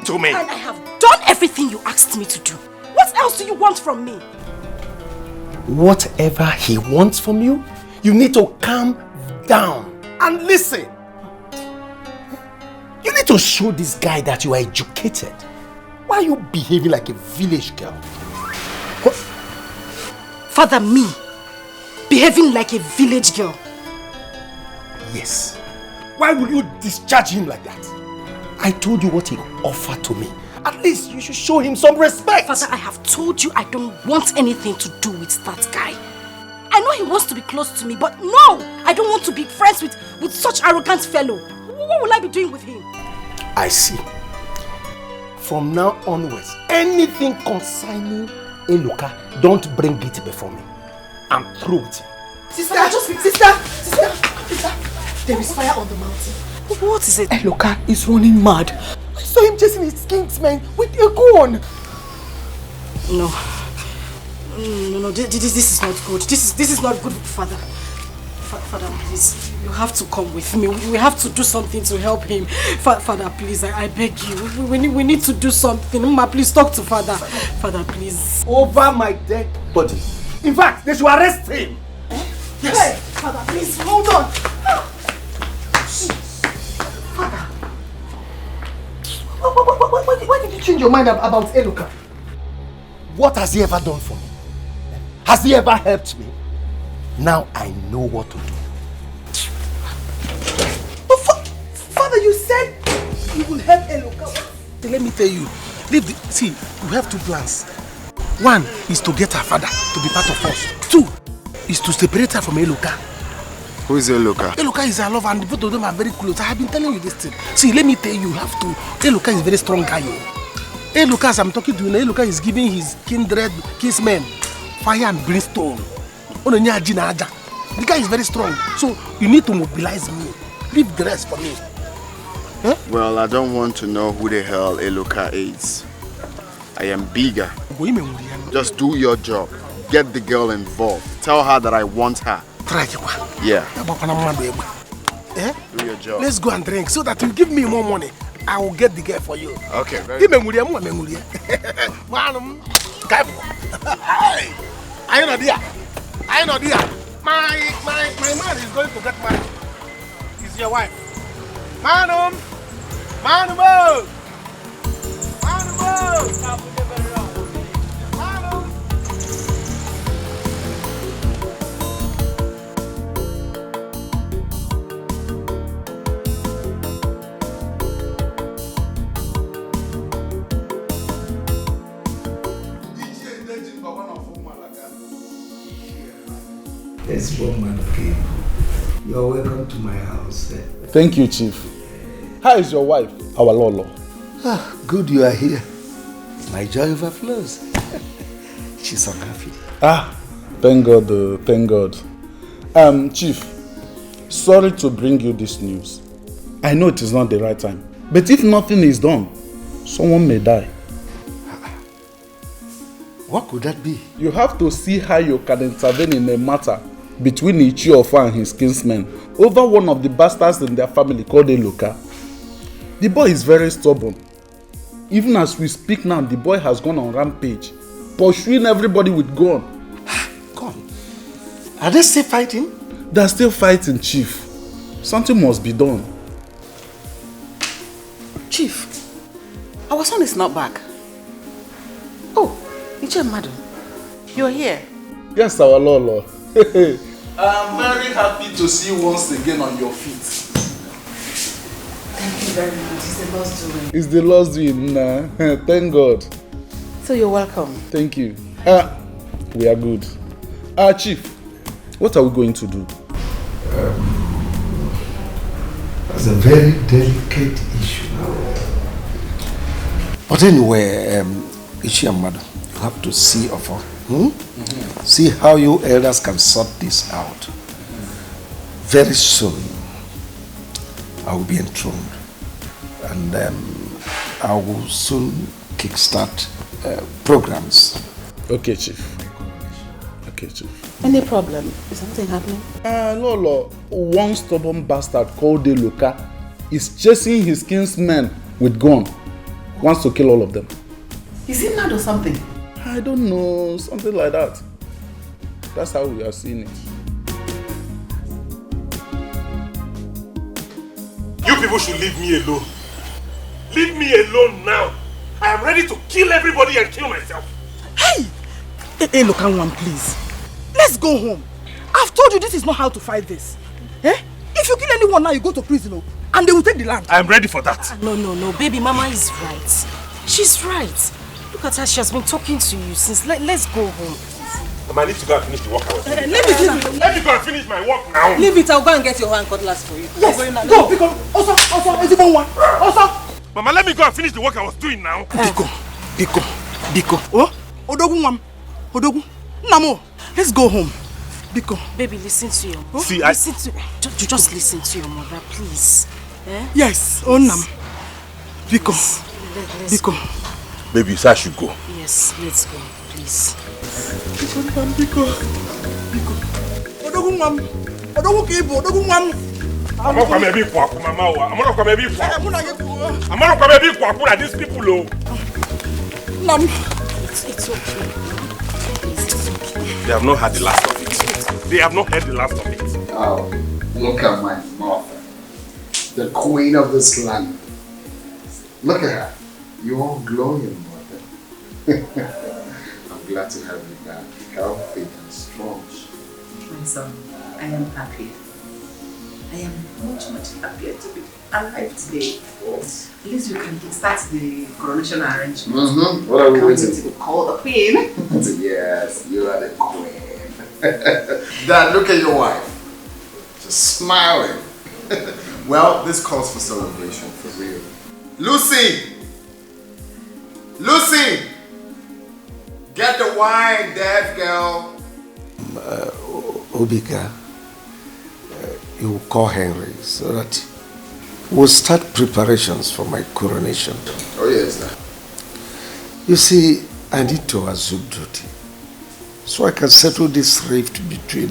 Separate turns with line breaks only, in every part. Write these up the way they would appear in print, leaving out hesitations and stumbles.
to me.
And I have done everything you asked me to do. What else do you want from me?
Whatever he wants from you, you need to calm down and listen. You need to show this guy that you are educated. Why are you behaving like a village girl?
What? Father, me? Behaving like a village girl?
Yes. Why will you discharge him like that? I told you what he offered to me. At least you should show him some respect.
Father, I have told you I don't want anything to do with that guy. I know he wants to be close to me, but no! I don't want to be friends with such arrogant fellow. What will I be doing with him?
I see. From now onwards, anything concerning Eluka, don't bring it before me. I'm through with him.
Sister, there is fire on the mountain. What is it?
Eluka is running mad. I saw him chasing his kinsmen with a gun.
No, this is not good. This is not good, Father. Father, please, you have to come with me. We have to do something to help him. Father, please, I beg you. We need to do something. Mama, please talk to Father. Father, please.
Over my dead body. In fact, they should arrest him.
Yes. Hey, Father, please, hold on.
Father, why did you change your mind about Eluka?
What has he ever done for me? Has he ever helped me? Now I know what to do.
But Father, you said you will help Eluka.
Let me tell you, see, we have 2 plans. 1 is to get her father to be part of us. 2 is to separate her from Eluka.
Who is Eluka?
Eluka is her lover and both of them are very close. I have been telling you this thing. See, let me tell you, Eluka is a very strong guy. Eluka, as I'm talking to you, Eluka is giving his kinsmen fire and brimstone. The guy is very strong, so you need to mobilize me. Leave the rest for me. Huh?
Well, I don't want to know who the hell Eluka is. I am bigger. Just do your job. Get the girl involved. Tell her that I want her. Yeah. Do your job.
Let's go and drink so that you give me more money. I will get the girl for you.
Okay, very
good. I know dear. My man is going to get married. He's your wife. Manum.
This woman came. You're welcome to my house.
Thank you, Chief. How is your wife, our Lolo?
Good you are here. My joy overflows. She's so happy.
Thank God, thank God. Chief, sorry to bring you this news. I know it is not the right time, but if nothing is done, someone may die.
What could that be?
You have to see how you can intervene in a matter between Uju Okoli and his kinsmen over one of the bastards in their family called Eluka. The boy is very stubborn. Even as we speak now, the boy has gone on rampage, pursuing everybody with gun.
Gun? Are they still fighting?
They are still fighting, Chief. Something must be done.
Chief, our son is not back. Oh, Iche madam, you are here.
Yes, our Lolo. I'm very happy to see you once again on your feet.
Thank you very much. It's the Lord's doing.
It's the Lord's doing. Thank God.
So you're welcome.
Thank you. We are good. Chief, what are we going to do?
That's a very delicate issue. But anyway, Ichi madam, you have to see Ofo. See how you elders can sort this out. Very soon, I will be enthroned, and I will soon kickstart programs.
Okay, Chief. Okay, Chief.
Any problem? Is something happening?
Lolo, one stubborn bastard called Eluka is chasing his kinsmen with gun. wants to kill all of them.
Is he mad or something?
I don't know, something like that. That's how we are seeing it.
You people should leave me alone. Leave me alone now. I am ready to kill everybody and kill myself.
Hey, look, one, please. Let's go home. I've told you this is not how to fight this. Eh? If you kill anyone now, you go to prison, and they will take the land.
I am ready for that.
No, baby, Mama is right. She's right. Look at her, she has been talking to you since. Let's go home.
I need to go and finish the work I was doing.
Leave it.
Let me go and finish my work now.
Leave it, I'll go and get your hand cutlass for you.
Yes, go, because also, is it one? Also.
Mama, let me go and finish the work I was doing now.
Biko. Oh, Odogu. Namo, let's go home. Biko. Baby, listen to your mother.
See,
just listen to your mother, please. Eh?
Yes, Nam. Biko.
Biko.
Baby, you said I should go.
Yes, let's go, please.
Biko. Odogu kibo, Odogu mam.
I'm not going to be quiet, Mama. I'm not going to be quiet. I'm not going to be quiet. These people,
Nam.
It's okay.
They have not had the last of it. They have not heard the last of it.
Oh, look at my mother, the queen of this land. Look at her. You're all glowing, mother. I'm glad to have you back, healthy and strong.
My son, I am happy. I am much happier to be alive today. At least we can start the coronation arrangement.
What are we waiting for?
Call the queen.
Yes, you are the queen. Dad, look at your wife. Just smiling. Well, this calls for celebration, for real. Lucy! Get the wine, deaf girl. Obika, you will call Henry so that we'll start preparations for my coronation. Oh yes, sir. You see, I need to assume duty so I can settle this rift between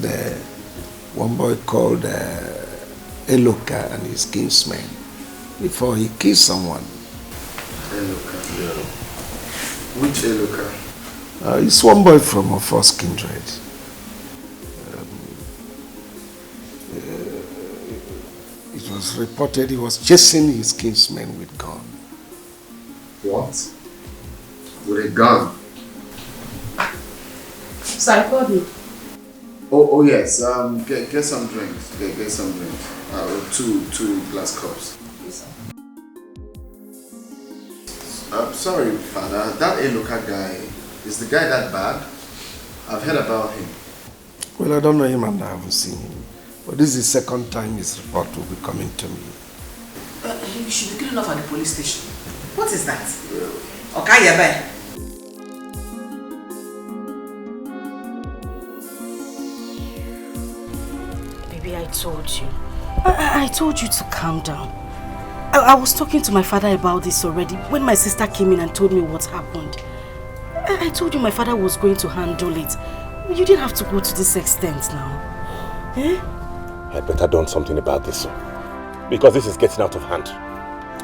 one boy called Eloka and his kinsmen before he kills someone. Eloka? Yeah. Which Eloka? It's one boy from our first kindred. It was reported he was chasing his kinsmen with gun. What? With a gun?
So I called you.
Oh yes. Get some drinks. Get some drinks. Two glass cups.
Yes,
sir. Sorry, Father. That Eloka guy, is the guy that bad? I've heard about him. Well, I don't know him and I haven't seen him. But this is the second time his report will be coming to me.
You should be good enough at the police station. What is that? Okay, yeah, bye.
Baby, I told you. I told you to calm down. I was talking to my father about this already when my sister came in and told me what happened. I told you my father was going to handle it. You didn't have to go to this extent now. Eh?
I'd better done something about this, because this is getting out of hand.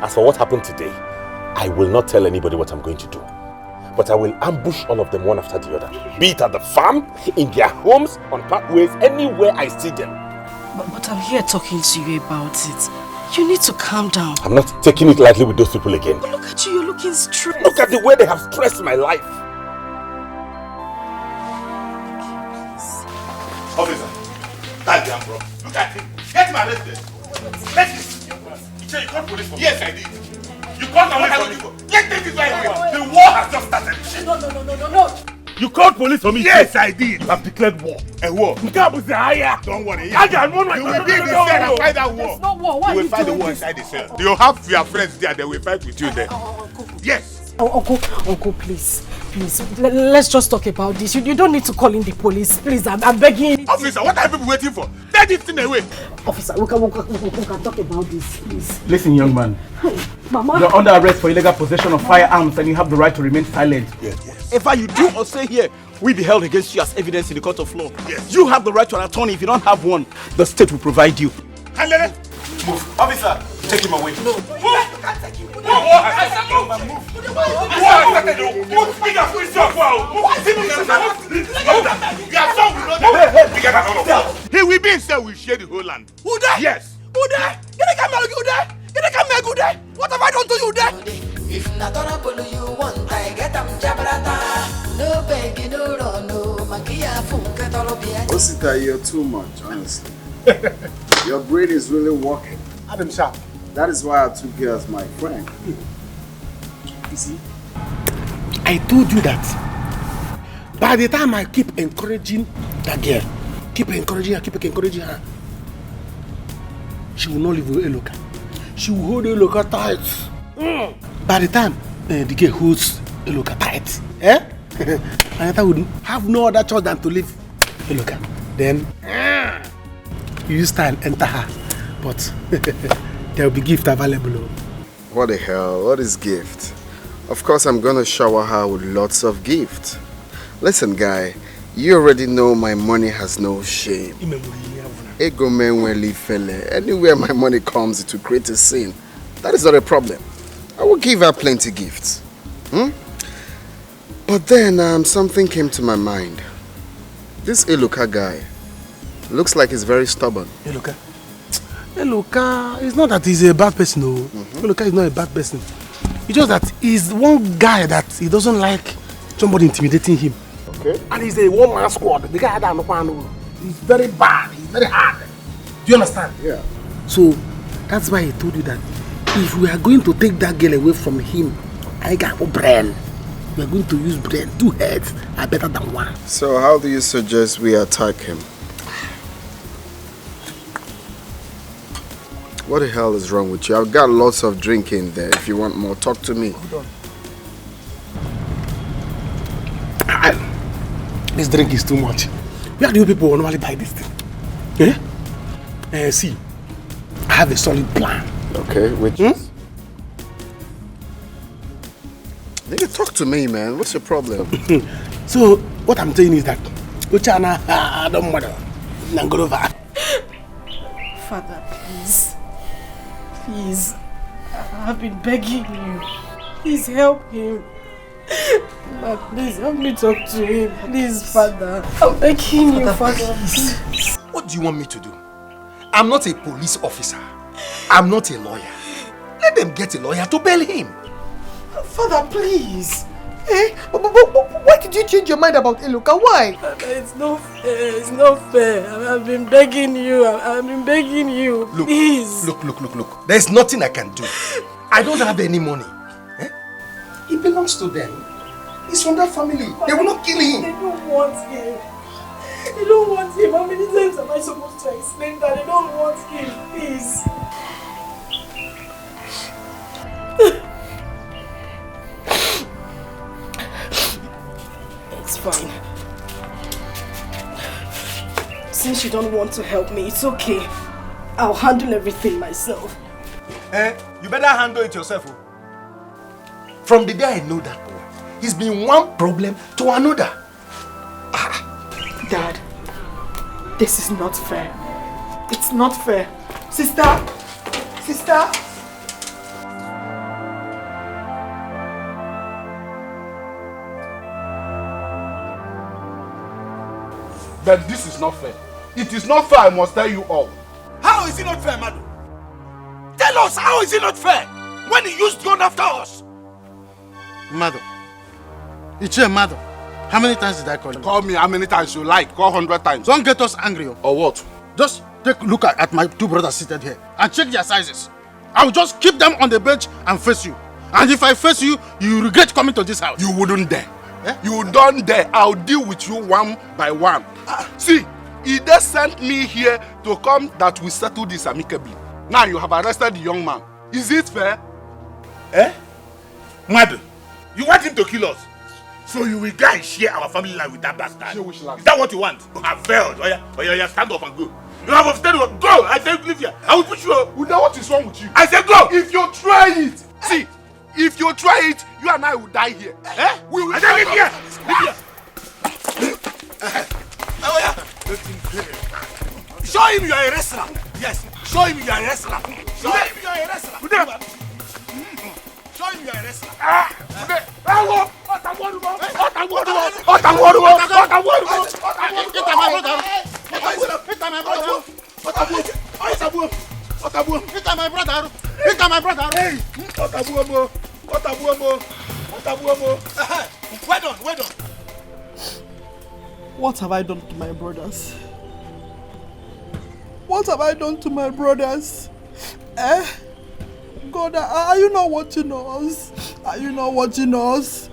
As for what happened today, I will not tell anybody what I'm going to do. But I will ambush all of them one after the other. Be it at the farm, in their homes, on pathways, anywhere I see them.
But I'm here talking to you about it. You need to calm down.
I'm not taking it lightly with those people again.
But look at you, you're looking stressed.
Look at the way they have stressed my life. Officer, that's the bro. Look at him. Get him arrested. Let him. You called police for me? Yes, I did. You called the police for me? Get this right away. The war has just started.
No.
You called police for me? Yes, I did. You have declared war. A war? Don't worry. You will be in the cell and fight that war.
There's no war. Why
you will fight the war inside the cell. You have your friends there. They will fight with you there. Yes.
Uncle, please. Let's just talk about this. You don't need to call in the police. Please, I'm begging.
Officer, what are people waiting for? Take this thing away.
Officer, we can talk about this, please.
Listen, young man.
Mama.
You're under arrest for illegal possession of firearms and you have the right to remain silent.
Yes.
If you do or say here, we be held against you as evidence in the court of law.
Yes.
You have the right to an attorney. If you don't have one, the state will provide you.
Move.
Officer,
Take him away.
No.
You can't take him. Move!
He will be said we share the whole land.
Who there?
Yes.
Who there? Get a camera, you there? Get a camera, you there? What have I done to you there?
If not gonna follow you one, I get them jabrata. No begging, no run, no makia funke torobia.
Osita, you're too much, honestly. Your brain is really working.
Adam Sharp.
That is why I took you as my friend.
You see, I told you that by the time I keep encouraging that girl, keep encouraging her, she will not leave Eloka. She will hold Eloka tight. By the time the girl holds Eloka tight, Anita would have no other choice than to leave Eloka. Then you use time enter her, but there will be gift available.
What the hell? What is gift? Of course, I'm gonna shower her with lots of gifts. Listen, guy, you already know my money has no shame. Ego men will leave felle. Anywhere my money comes, it will create a scene. That is not a problem. I will give her plenty gifts. But then something came to my mind. This Eloka guy looks like he's very stubborn.
Eloka? Eloka, it's not that he's a bad person, no. Eloka is not a bad person. It's just that he's one guy that he doesn't like somebody intimidating him.
Okay.
And he's a one-man squad. The guy that he's very bad, he's very hard. Do you understand?
Yeah.
So that's why I told you that if we are going to take that girl away from him, I got a brain. We are going to use brain. 2 heads are better than one.
So how do you suggest we attack him? What the hell is wrong with you? I've got lots of drink in there. If you want more, talk to me.
Hold on. This drink is too much. Where do you people normally buy this thing? See, I have a solid plan.
Okay, which is? Nigga, talk to me, man. What's your problem?
So, what I'm saying is that Uchana, don't matter. Nangolova.
Father, please. Please. I've been begging you. Please help him. Ma, please help me talk to him. Please, Father. I'm begging you, Father. Please.
What do you want me to do? I'm not a police officer. I'm not a lawyer. Let them get a lawyer to bail him.
Father, please. Why did you change your mind about Eloka? Why?
It's not fair. It's not fair. I've been begging you. I've been begging you.
Look,
please.
Look. There's nothing I can do. I don't have any money. It belongs to them. He's from that family. They will not kill him.
They don't want him. They don't want him. How many times am I supposed to explain that? They don't want him. Please. It's fine. Since you don't want to help me, it's okay. I'll handle everything myself.
You better handle it yourself. From the day I know that boy, he's been one problem to another.
Dad, this is not fair. It's not fair. Sister!
But this is not fair. It is not fair, I must tell you all.
How is it not fair, Madu? Tell us, how is it not fair? When he used gun after us?
Madu. It's your mother. How many times did I call you?
Call me how many times you like. Call 100 times.
Don't get us angry.
Or what?
Just take a look at my 2 brothers seated here and check their sizes. I will just keep them on the bench and face you. And if I face you, you will regret coming to this house.
You wouldn't dare. You don't dare. I'll deal with you one by one. See, he just sent me here to come that we settle this amicably. Now you have arrested the young man. Is it fair?
Madu, you want him to kill us? So you will go and share our family life with that bastard? Share which land? Is that what you want? You have failed. Oh yeah, stand up and go. You have upstairs. Go! I say leave here. I will push you up.
Now what is wrong with you?
I said go!
If you try it, see, if you try it, you and I will die here. We will die
here.
Oh yeah.
Show him you are a wrestler. Yes. Show him you are a wrestler. Show him you are are a wrestler. Show him you are a wrestler. Well done.
What have I done to my brothers? What have I done to my brothers? God, are you not watching us? Are you not watching us?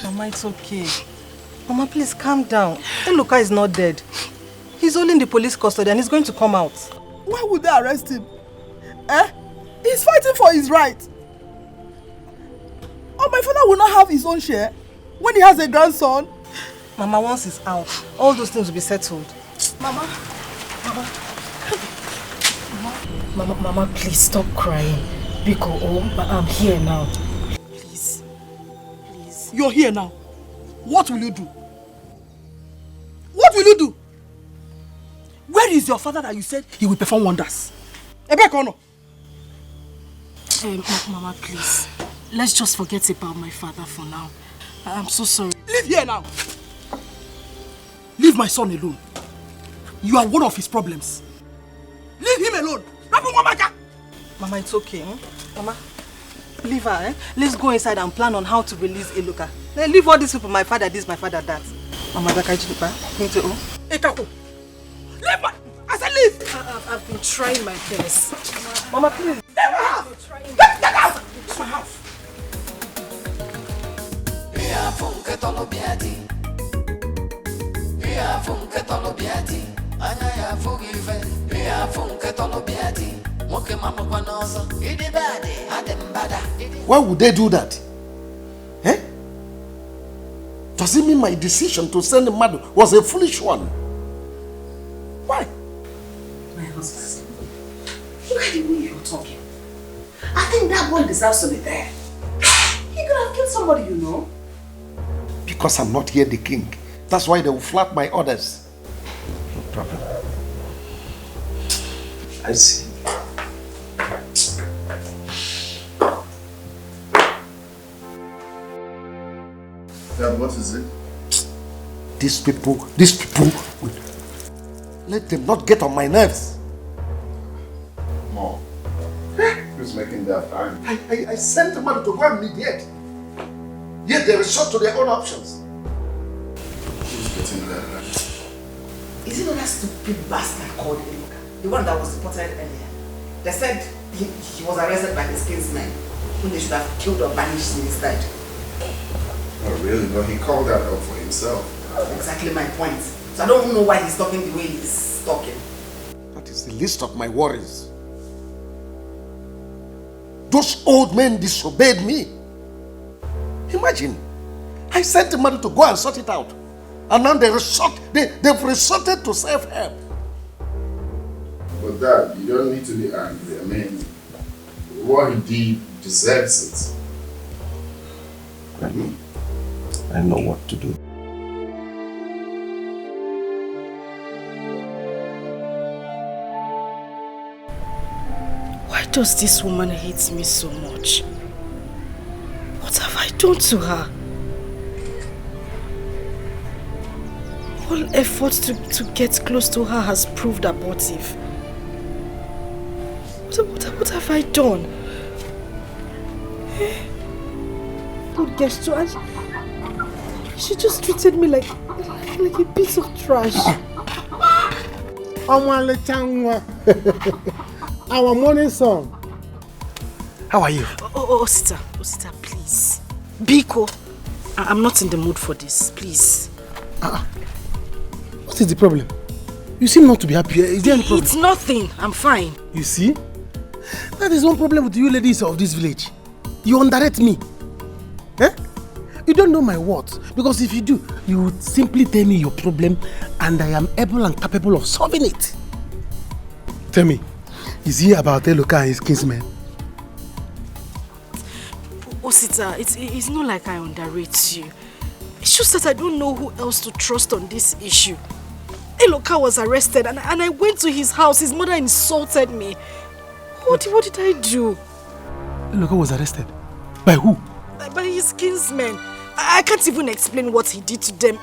Mama, it's okay. Mama, please calm down. Eloka is not dead. He's only in the police custody and he's going to come out.
Why would they arrest him? He's fighting for his right. Oh, my father will not have his own share when he has a grandson.
Mama, once he's out, all those things will be settled. Mama, please stop crying. Biko, I'm here now. Please.
You're here now. What will you do? What will you do? Where is your father that you said he will perform wonders? Ebekono.
Mama, please. Let's just forget about my father for now. I'm so sorry.
Leave here now. Leave my son alone. You are one of his problems. Leave him alone.
Mama, it's okay. Mama, leave her. Let's go inside and plan on how to release Eloka. Leave all these people, my father this, my father that. Mama, leave
my... I said leave!
I've been trying my best. Mama, please.
Leave my house! Get out! Leave my house!
Why would they do that? Does it mean my decision to send him mad was a foolish one? Why?
My husband, look at the way you're talking. I think that boy deserves to be there. He could have killed somebody, you know.
Because I'm not here the king. That's why they will flap my orders. No problem. I see.
Dad, what is it?
These people, let them not get on my nerves.
Mom, who's making that time?
I sent the man to go and mediate. Yet they resort to their own options.
Who's getting that time?
Is it not that stupid bastard called Eloka? The one that was deported earlier. They said he was arrested by his kinsmen, whom they should have killed or banished instead.
Oh, really? But he called that out for himself.
Exactly my point. So I don't know why he's talking the way he's talking.
That is the least of my worries. Those old men disobeyed me. Imagine, I sent the man to go and sort it out. And now they've resorted to self-help.
But Dad, you don't need to be angry. I mean, what he did deserves it.
I know what to do.
Why does this woman hate me so much? What have I done to her? All efforts to get close to her has proved abortive. What have I done? Good guess too. She just treated me like a piece of trash.
Our morning son. How are you?
Osita, please. Biko, I'm not in the mood for this, please.
What is the problem? You seem not to be happy. Is there any problem?
It's nothing. I'm fine.
You see? That is one problem with you ladies of this village. You underrate me. You don't know my words. Because if you do, you would simply tell me your problem and I am able and capable of solving it. Tell me, is he about Eloka and his kinsmen?
Osita, it's not like I underrate you. It's just that I don't know who else to trust on this issue. Eloka was arrested and I went to his house. His mother insulted me. What did I do?
Eloka was arrested. By who?
By his kinsmen. I can't even explain what he did to them.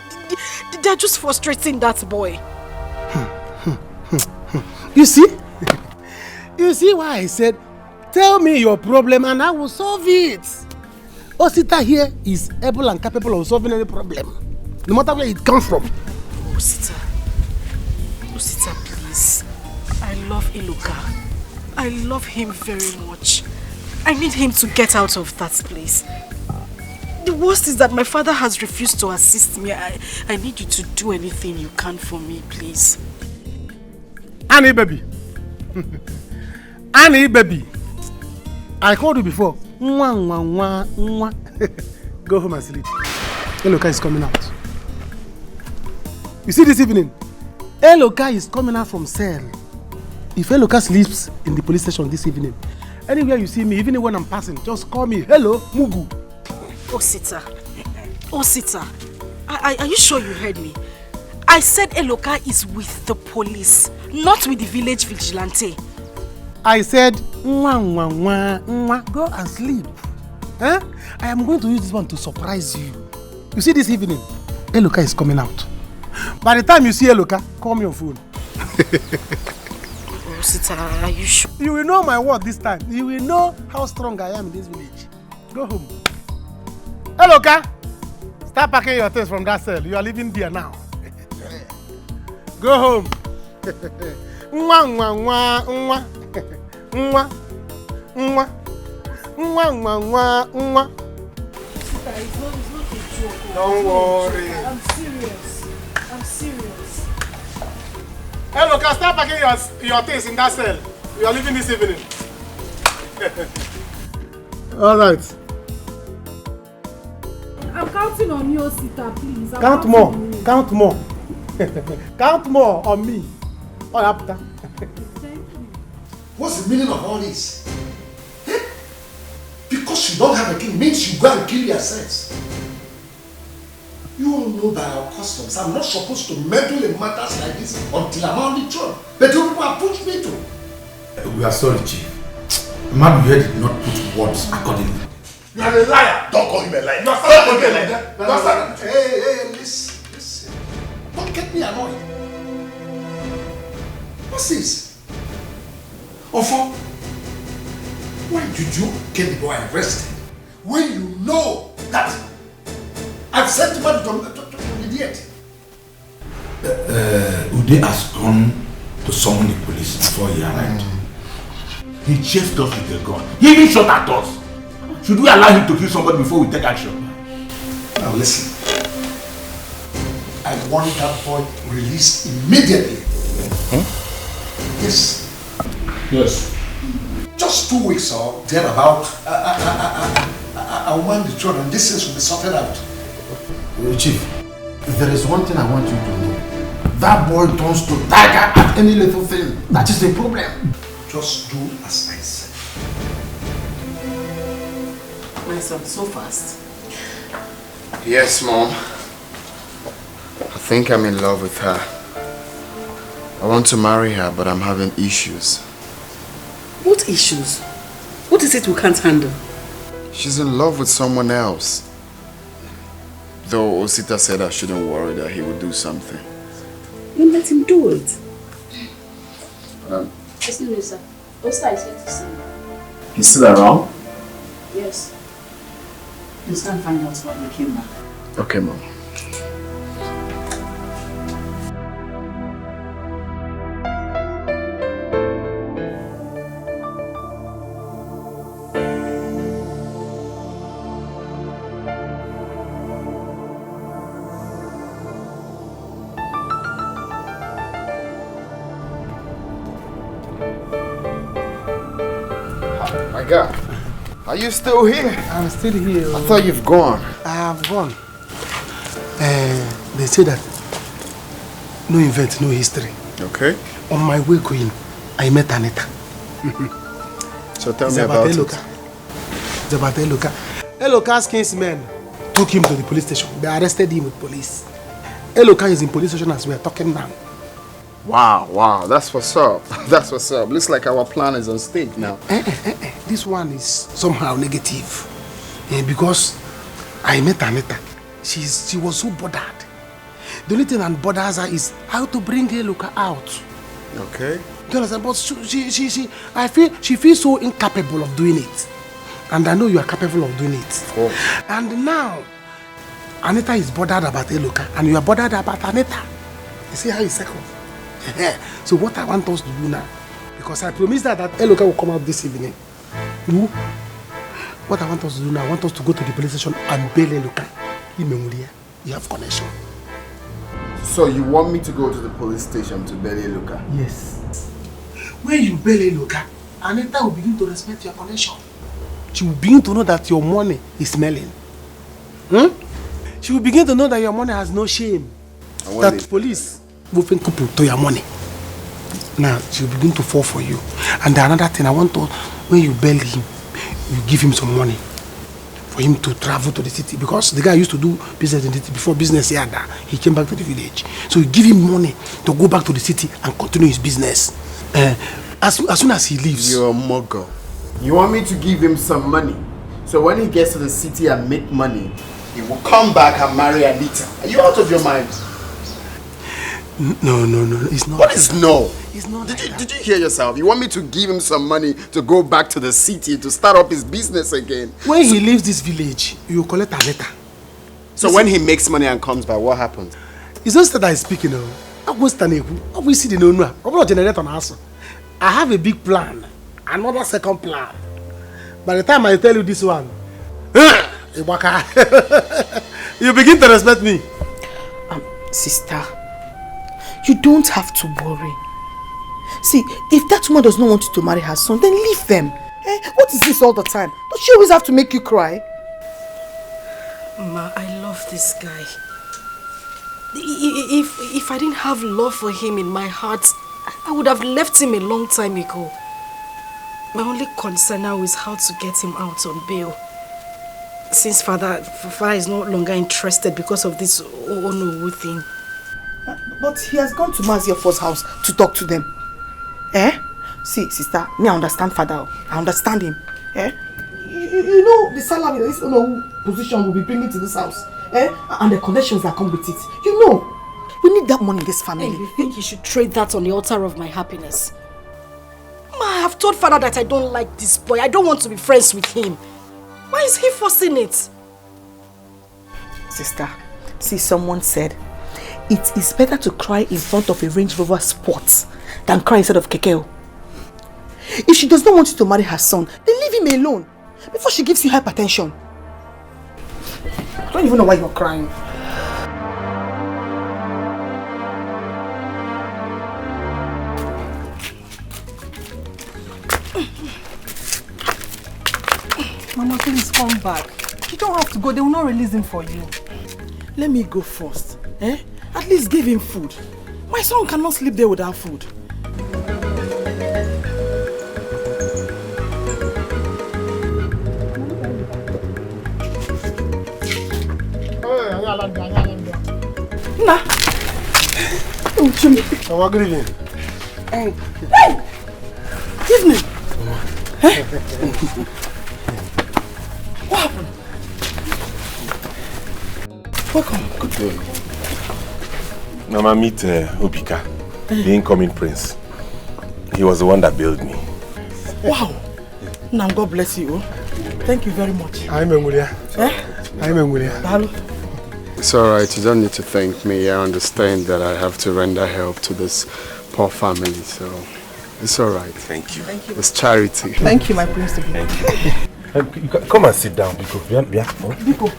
They're just frustrating that boy.
You see? You see why I said, tell me your problem and I will solve it. Osita here is able and capable of solving any problem, no matter where it comes from.
Osita, please. I love Eloka. I love him very much. I need him to get out of that place. The worst is that my father has refused to assist me. I need you to do anything you can for me, please.
Annie, baby. Annie, baby. I called you before. Go home and sleep. Eloka is coming out. You see this evening? Eloka is coming out from cell. If Eloka sleeps in the police station this evening, anywhere you see me, even when I'm passing, just call me, hello, Mugu.
Osita, are you sure you heard me? I said Eloka is with the police, not with the village vigilante.
I said, go and sleep. Huh? I am going to use this one to surprise you. You see this evening, Eloka is coming out. By the time you see Eloka, call me on phone.
Osita, are you sure?
You will know my word this time. You will know how strong I am in this village. Go home. Eloka, start packing your things from that cell. You are leaving there now. Go home. Don't worry.
I'm serious.
Eloka, start packing your things in that cell. You are leaving this evening. All right.
I'm counting on you, Osita, please.
Count more. Count more on me. All after.
What's the meaning of all this? Eh? Because you don't have a king means you go and kill yourselves. You all know by our customs, I'm not supposed to meddle in matters like this until I'm on the throne. But you people have pushed me to.
We are sorry, Chief. Man, you did not put words accordingly.
You are a liar. Don't call him a liar.
Hey, listen. Don't get me annoyed. What's this? Ofo, why did you get the boy arrested when you know that I've sent him out to mediate?
Ude has gone to summon the police before he arrived. He chased us with a gun. He even shot at us. Should we allow him to kill somebody before we take action?
Now listen. I want that boy released immediately. Yes.
Yes.
Just 2 weeks or thereabout, I'll mind the throne and this things will be sorted out.
Chief, there is one thing I want you to know. That boy turns to tiger at any little thing. That is the problem.
Just do as I said.
My son, so fast.
Yes, Mom. I think I'm in love with her. I want to marry her, but I'm having issues.
What issues? What is it we can't handle?
She's in love with someone else. Though Osita said I shouldn't worry that he would do something.
You let him do it.
Excuse me, sir. Osita is here to see you.
He's still around?
Yes.
Please can't find out what we came back.
Okay, Mom. My God, are you still here?
I'm still here.
I thought you've gone.
I have gone. They say that no event, no history.
Okay.
On my way going, I met Anita.
So tell me about it.
It's about Eloka. Eloka's kinsmen took him to the police station. They arrested him with police. Eloka is in police station as we are talking now.
Wow, that's what's up. That's what's up. Looks like our plan is on stake now.
This one is somehow negative. Because I met Anita. She was so bothered. The only thing that bothers her is how to bring Eloka out.
Okay.
You understand? But I feel she feels so incapable of doing it. And I know you are capable of doing it.
Oh.
And now, Anita is bothered about Eloka and you are bothered about Anita. You see how it's circled? So what I want us to do now, because I promised that Eloka will come out this evening. What I want us to do now, I want us to go to the police station and bail Eloka. You have connection.
So you want me to go to the police station to bail Eloka?
Yes. When you bail Eloka, Anita will begin to respect your connection. She will begin to know that your money is smelling. She will begin to know that your money has no shame. That police will think to your money. Now, she will begin to fall for you. And another thing, I want to, when you bail him, you give him some money for him to travel to the city. Because the guy used to do business in the city. Before business here, he came back to the village. So you give him money to go back to the city and continue his business. As soon as he leaves.
You're a mogul. You want me to give him some money? So when he gets to the city and make money, he will come back and marry Anita. Are you out of your mind?
No, it's not.
What is no?
It's not.
Did you hear yourself? You want me to give him some money to go back to the city to start up his business again?
When he leaves this village, you collect a letter.
So when he makes money and comes back, what happens?
It's just that I'm speaking. Obviously, they know. I have a big plan. Another second plan. By the time I tell you this one, you begin to respect me.
Sister, you don't have to worry. See, if that woman does not want you to marry her son, then leave them. What is this all the time? Don't she always have to make you cry?
Ma, I love this guy. If I didn't have love for him in my heart, I would have left him a long time ago. My only concern now is how to get him out on bail. Since father is no longer interested because of this Onowu thing.
But he has gone to Maziofo's house to talk to them. See, sister, me I understand father. I understand him. You know the salary that this Onowu position will be bringing to this house. And the connections that come with it. You know, we need that money in this family.
And you think he should trade that on the altar of my happiness? Ma, I have told father that I don't like this boy. I don't want to be friends with him. Why is he forcing it?
Sister, see, someone said, it is better to cry in front of a Range Rover Sport than cry instead of Kekeo. If she does not want you to marry her son, then leave him alone before she gives you hypertension. I don't even know why you're crying.
Mama, please come back. You don't have to go. They will not release him for you.
Let me go first. At least give him food. My son cannot sleep there without food. Nah.
Good evening.
Hey! Evening! What happened? Welcome.
Good day. Mama, meet Obika, the incoming prince. He was the one that bailed me.
Wow. Now God bless you. Thank you very much.
I'm Engulia.
It's alright, you don't need to thank me. I understand that I have to render help to this poor family, so it's alright.
Thank you.
Thank you.
It's charity.
Thank you, my prince.
Thank you. Come and sit down, Biko.
Biko.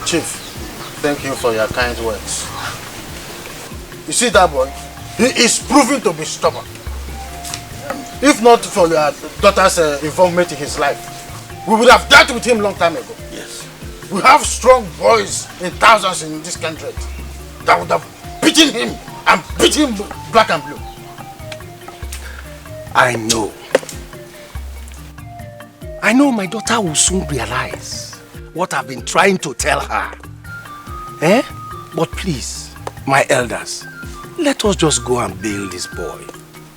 Chief, thank you for your kind words. You see that boy? He is proving to be stubborn. If not for your daughter's involvement in his life, we would have dealt with him long time ago.
Yes.
We have strong boys in thousands in this country that would have beaten him and beat him black and blue.
I know.
I know my daughter will soon realize what I've been trying to tell her. Eh? But please, my elders, let us just go and bail this boy.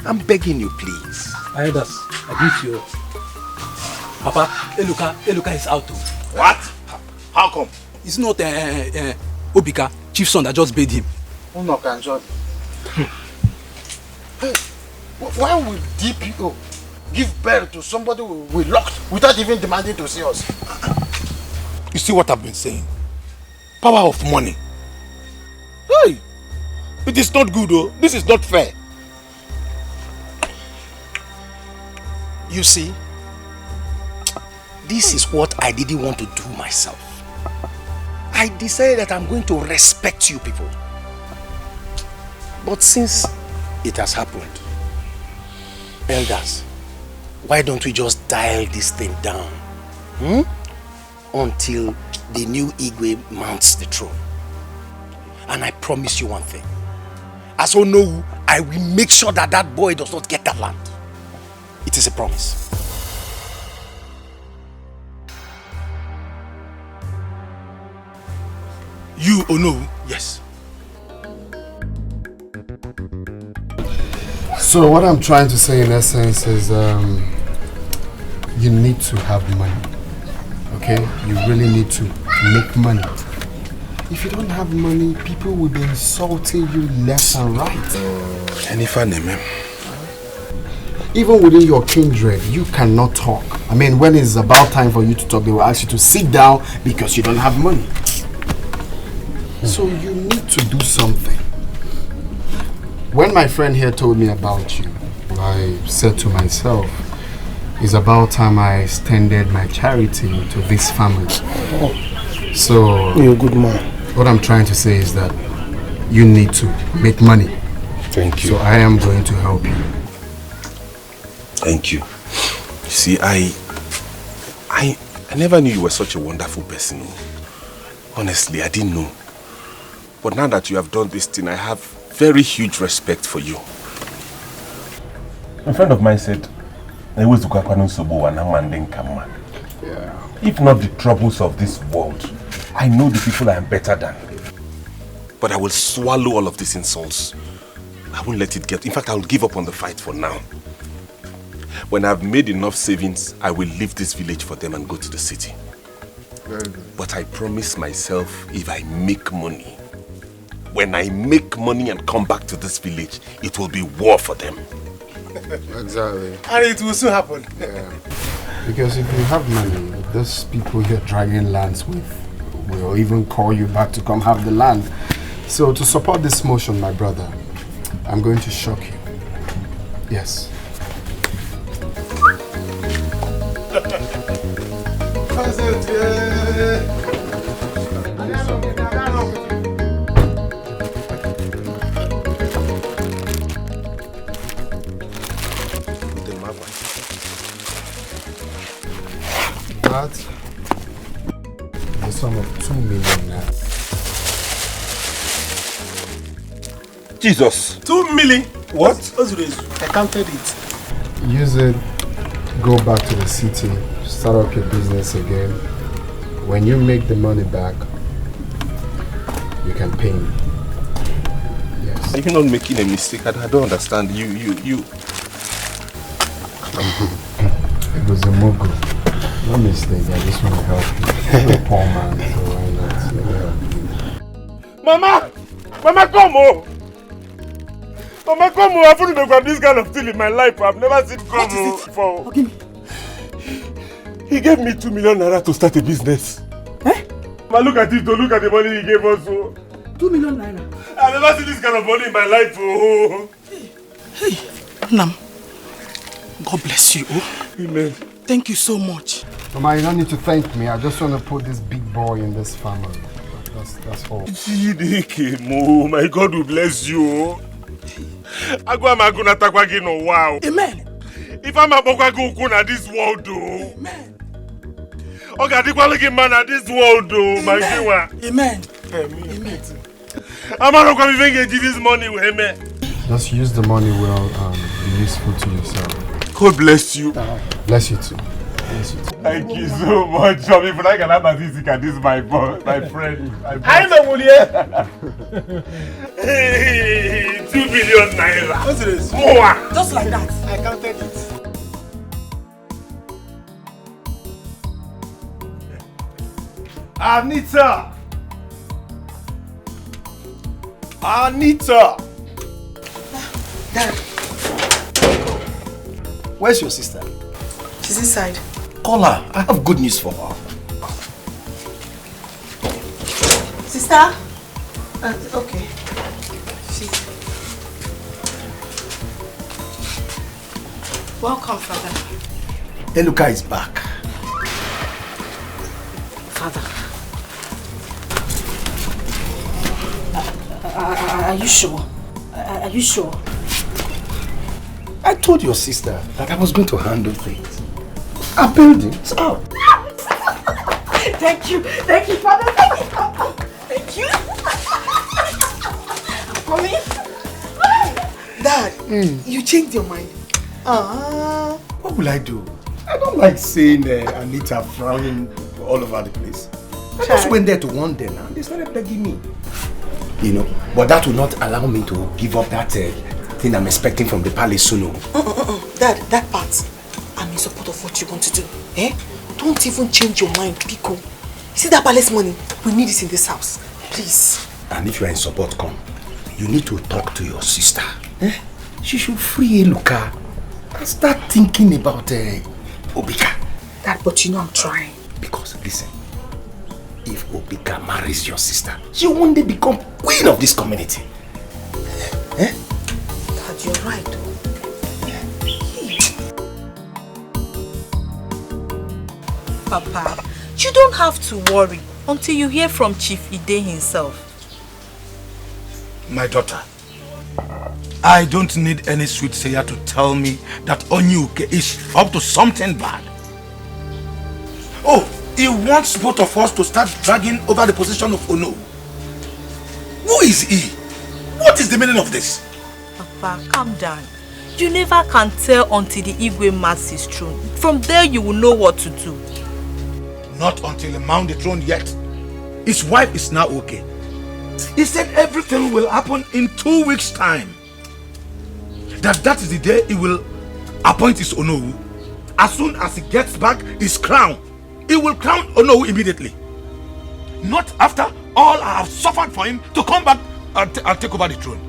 I'm begging you, please.
My elders, I greet you. Papa, Eluka is out too.
What? How come?
It's not Obika, chief son, that just paid him.
Oh no, Kanjod. Hey, why would DPO give birth to somebody we locked without even demanding to see us?
You see what I've been saying? Power of money. Hey! It is not good though. This is not fair.
You see, this is what I didn't want to do myself. I decided that I'm going to respect you people. But since it has happened, elders, why don't we just dial this thing down? Until the new Igwe mounts the throne. And I promise you one thing. As Onowu, I will make sure that that boy does not get that land. It is a promise.
You, Onowu?
Yes.
So what I'm trying to say in essence is you need to have money. Okay? You really need to make money. If you don't have money, people will be insulting you left and right. Even within your kindred, you cannot talk. I mean, when it's about time for you to talk, they will ask you to sit down because you don't have money. So you need to do something. When my friend here told me about you, I said to myself, it's about time I extended my charity to this family. So,
you're a good man.
What I'm trying to say is that you need to make money.
Thank you.
So I am going to help you.
Thank you. You see, I never knew you were such a wonderful person. Honestly, I didn't know. But now that you have done this thing, I have very huge respect for you. A friend of mine said, if not the troubles of this world, I know the people I am better than. But I will swallow all of these insults. I won't let it get... In fact, I will give up on the fight for now. When I've made enough savings, I will leave this village for them and go to the city.
Very good.
But I promise myself, if I make money, when I make money and come back to this village, it will be war for them.
Exactly.
And it will soon happen.
Yeah. Because if you have money, those people you're dragging lands with will even call you back to come have the land. So to support this motion, my brother, I'm going to shock you. Yes. That the sum of 2 million now.
Jesus!
2 million?
What? I counted it.
Use it, go back to the city, start up your business again. When you make the money back, you can pay me. Yes.
Are you not making a mistake? I don't understand. You.
It was a mogul. No mistake, I just want to help you. I'm a poor man, so why not? Let me help you.
Mama! Mama, come on! Mama, come on! I've never got this kind of thing in my life. I've never seen come before.
Okay.
He gave me 2 million naira to start a business.
Eh?
Mama, look at it, look at the money he gave us.
2 million naira?
I've never seen this kind of money in my life.
Hey, Nam. God bless you.
Amen.
Thank you so much.
Mama, you don't need to thank me. I just want to put this big boy in this family. That's all.
Dikeh, my God will bless you. Wow.
Amen.
If I'm a Bokwago at this world,
amen.
Okay, the man at this world, my God.
Amen.
Amen. I'm not going to get this money with me.
Just use the money well and be useful to yourself.
God bless you.
Bless you too.
Thank you so much. If I can have this, you can. This is my friend.
I know, Mulia.
2 billion naira.
What's this?
MORAH.
Just like that.
I counted it.
Anita.
Dad.
Where's your sister?
She's inside.
Call her. I have good news for her.
Sister? Okay. Welcome, Father.
Eluka is back.
Father. Are you sure? Are you sure?
I told your sister that I was going to handle things. I built it out.
Thank you, Father. Thank you. Mommy.
Dad, you changed your mind.
What will I do? I don't like seeing Anita frowning all over the place. I just went there to warn them and they started begging me. You know, but that will not allow me to give up that thing I'm expecting from the palace soon.
Dad, that part, I'm in support of what you want to do. Don't even change your mind, Pico. See that palace money? We need it in this house. Please.
And if you are in support, come. You need to talk to your sister. She should free Eluka and start thinking about Obika.
Dad, but you know I'm trying.
Because, listen, if Obika marries your sister, she will one day become queen of this community.
Dad, you're right.
Papa, you don't have to worry until you hear from Chief Ide himself.
My daughter, I don't need any soothsayer to tell me that Onyuke is up to something bad. Oh, he wants both of us to start dragging over the position of Ono. Who is he? What is the meaning of this?
Papa, calm down. You never can tell until the Igwe marks his throne. From there you will know what to do.
Not until he mounts the throne yet. His wife is now okay. He said everything will happen in 2 weeks' time. That is the day he will appoint his Onowu. As soon as he gets back his crown, he will crown Onowu immediately. Not after all I have suffered for him to come back and take over the throne.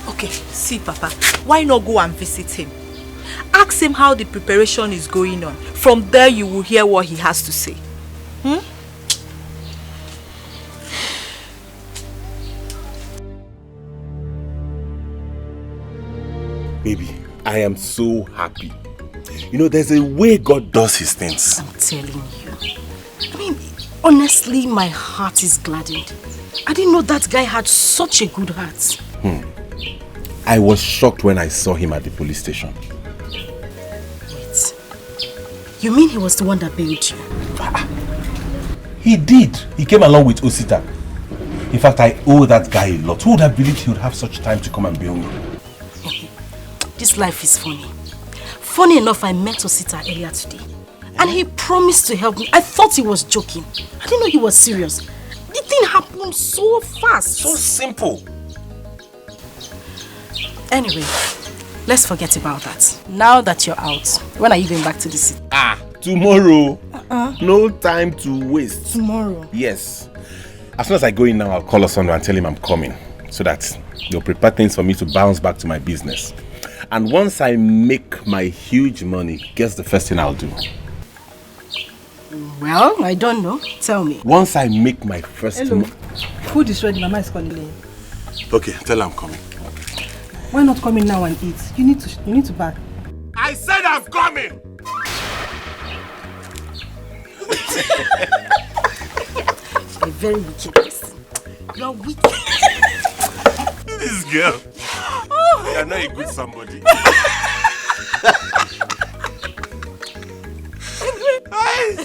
Okay, see Papa, why not go and visit him? Ask him how the preparation is going on. From there you will hear what he has to say.
Baby, I am so happy. You know, there's a way God does his things.
I'm telling you. I mean, honestly, my heart is gladdened. I didn't know that guy had such a good heart.
I was shocked when I saw him at the police station.
Wait. You mean he was the one that bailed you?
He did. He came along with Osita. In fact, I owe that guy a lot. Who would have believed he would have such time to come and bail me?
This life is funny. Funny enough, I met Osita earlier today. And he promised to help me. I thought he was joking. I didn't know he was serious. The thing happened so fast.
So simple.
Anyway, let's forget about that. Now that you're out, when are you going back to the city?
Tomorrow. No time to waste.
Tomorrow?
Yes. As soon as I go in now, I'll call Osondo and tell him I'm coming. So that they'll prepare things for me to bounce back to my business. And once I make my huge money, guess the first thing I'll do?
Well, I don't know. Tell me.
Once I make my first
Food is ready. Mama is calling.
Okay, tell her I'm coming.
Why not come in now and eat? You need to pack.
I said I'm coming!
You're a very wicked person. You're wicked.
This girl. You're not a good somebody.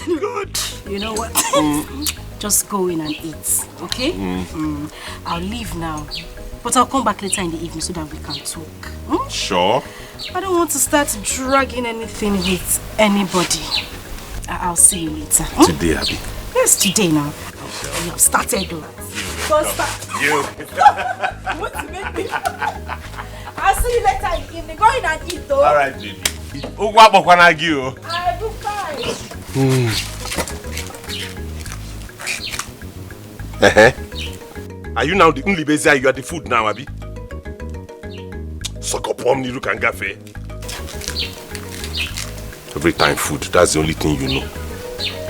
Good.
You know what? Just go in and eat, okay? I'll leave now. But I'll come back later in the evening so that we can talk.
Sure.
I don't want to start dragging anything with anybody. I'll see you later.
Today, Abby.
Yes, today now. You have started. Don't start.
You.
What to make me? I'll see you later in the evening. Go in and eat though.
Alright, baby.
I'll be fine.
Are you now the only baby? You are the food now, Abby? Sokopom Niru Kangafe. Every time food, that's the only thing you know.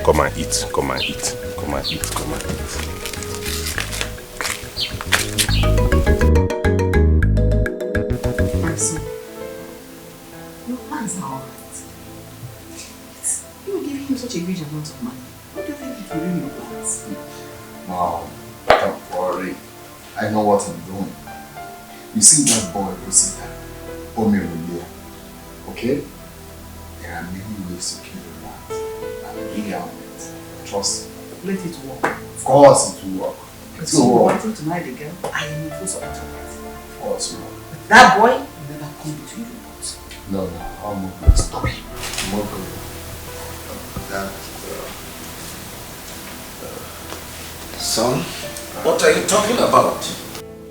Come and eat, come and eat, come and eat, come and eat.
My son, your plans are alright. You were giving him such a huge amount of money. What do you think it will ruin your plans?
Mom, don't worry. I know what I'm doing. You see that boy, Rosita, Omerulia, okay? There are many ways to kill a rat. I'm really on it. Trust me.
Let it work.
Of course it will work. It
So
will
you
work.
wanting to marry the girl? I am in full support of it.
Of course, Mom.
That boy will never come between you both.
No, I'm not going to stop it. I'm not going to.
Son, what are you talking about?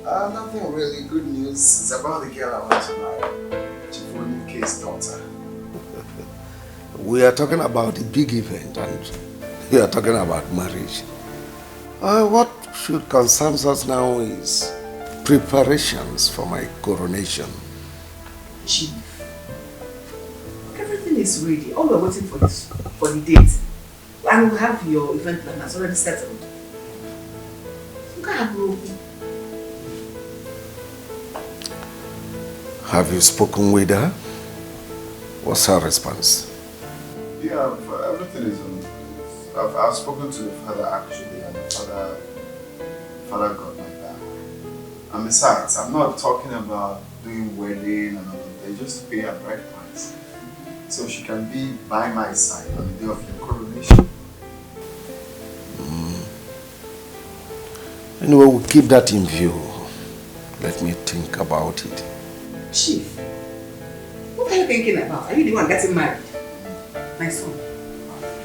Nothing really. Good news. It's about the girl I want to marry. Chifoni K's daughter.
We are talking about the big event and we are talking about marriage. What should concern us now is preparations for my coronation.
Chief, everything is ready. All we're waiting for is for the date. And we'll have your event plan that's already settled. You can't have no.
Have you spoken with her? What's her response?
Yeah, everything is on. I've spoken to the father actually, and the father got my back. And besides, I'm not talking about doing wedding and all of that, just to pay her bride price. So she can be by my side on the day of your coronation.
Anyway, we'll keep that in view. Let me think about it.
Chief, what are you thinking about? Are you the one getting married? My son,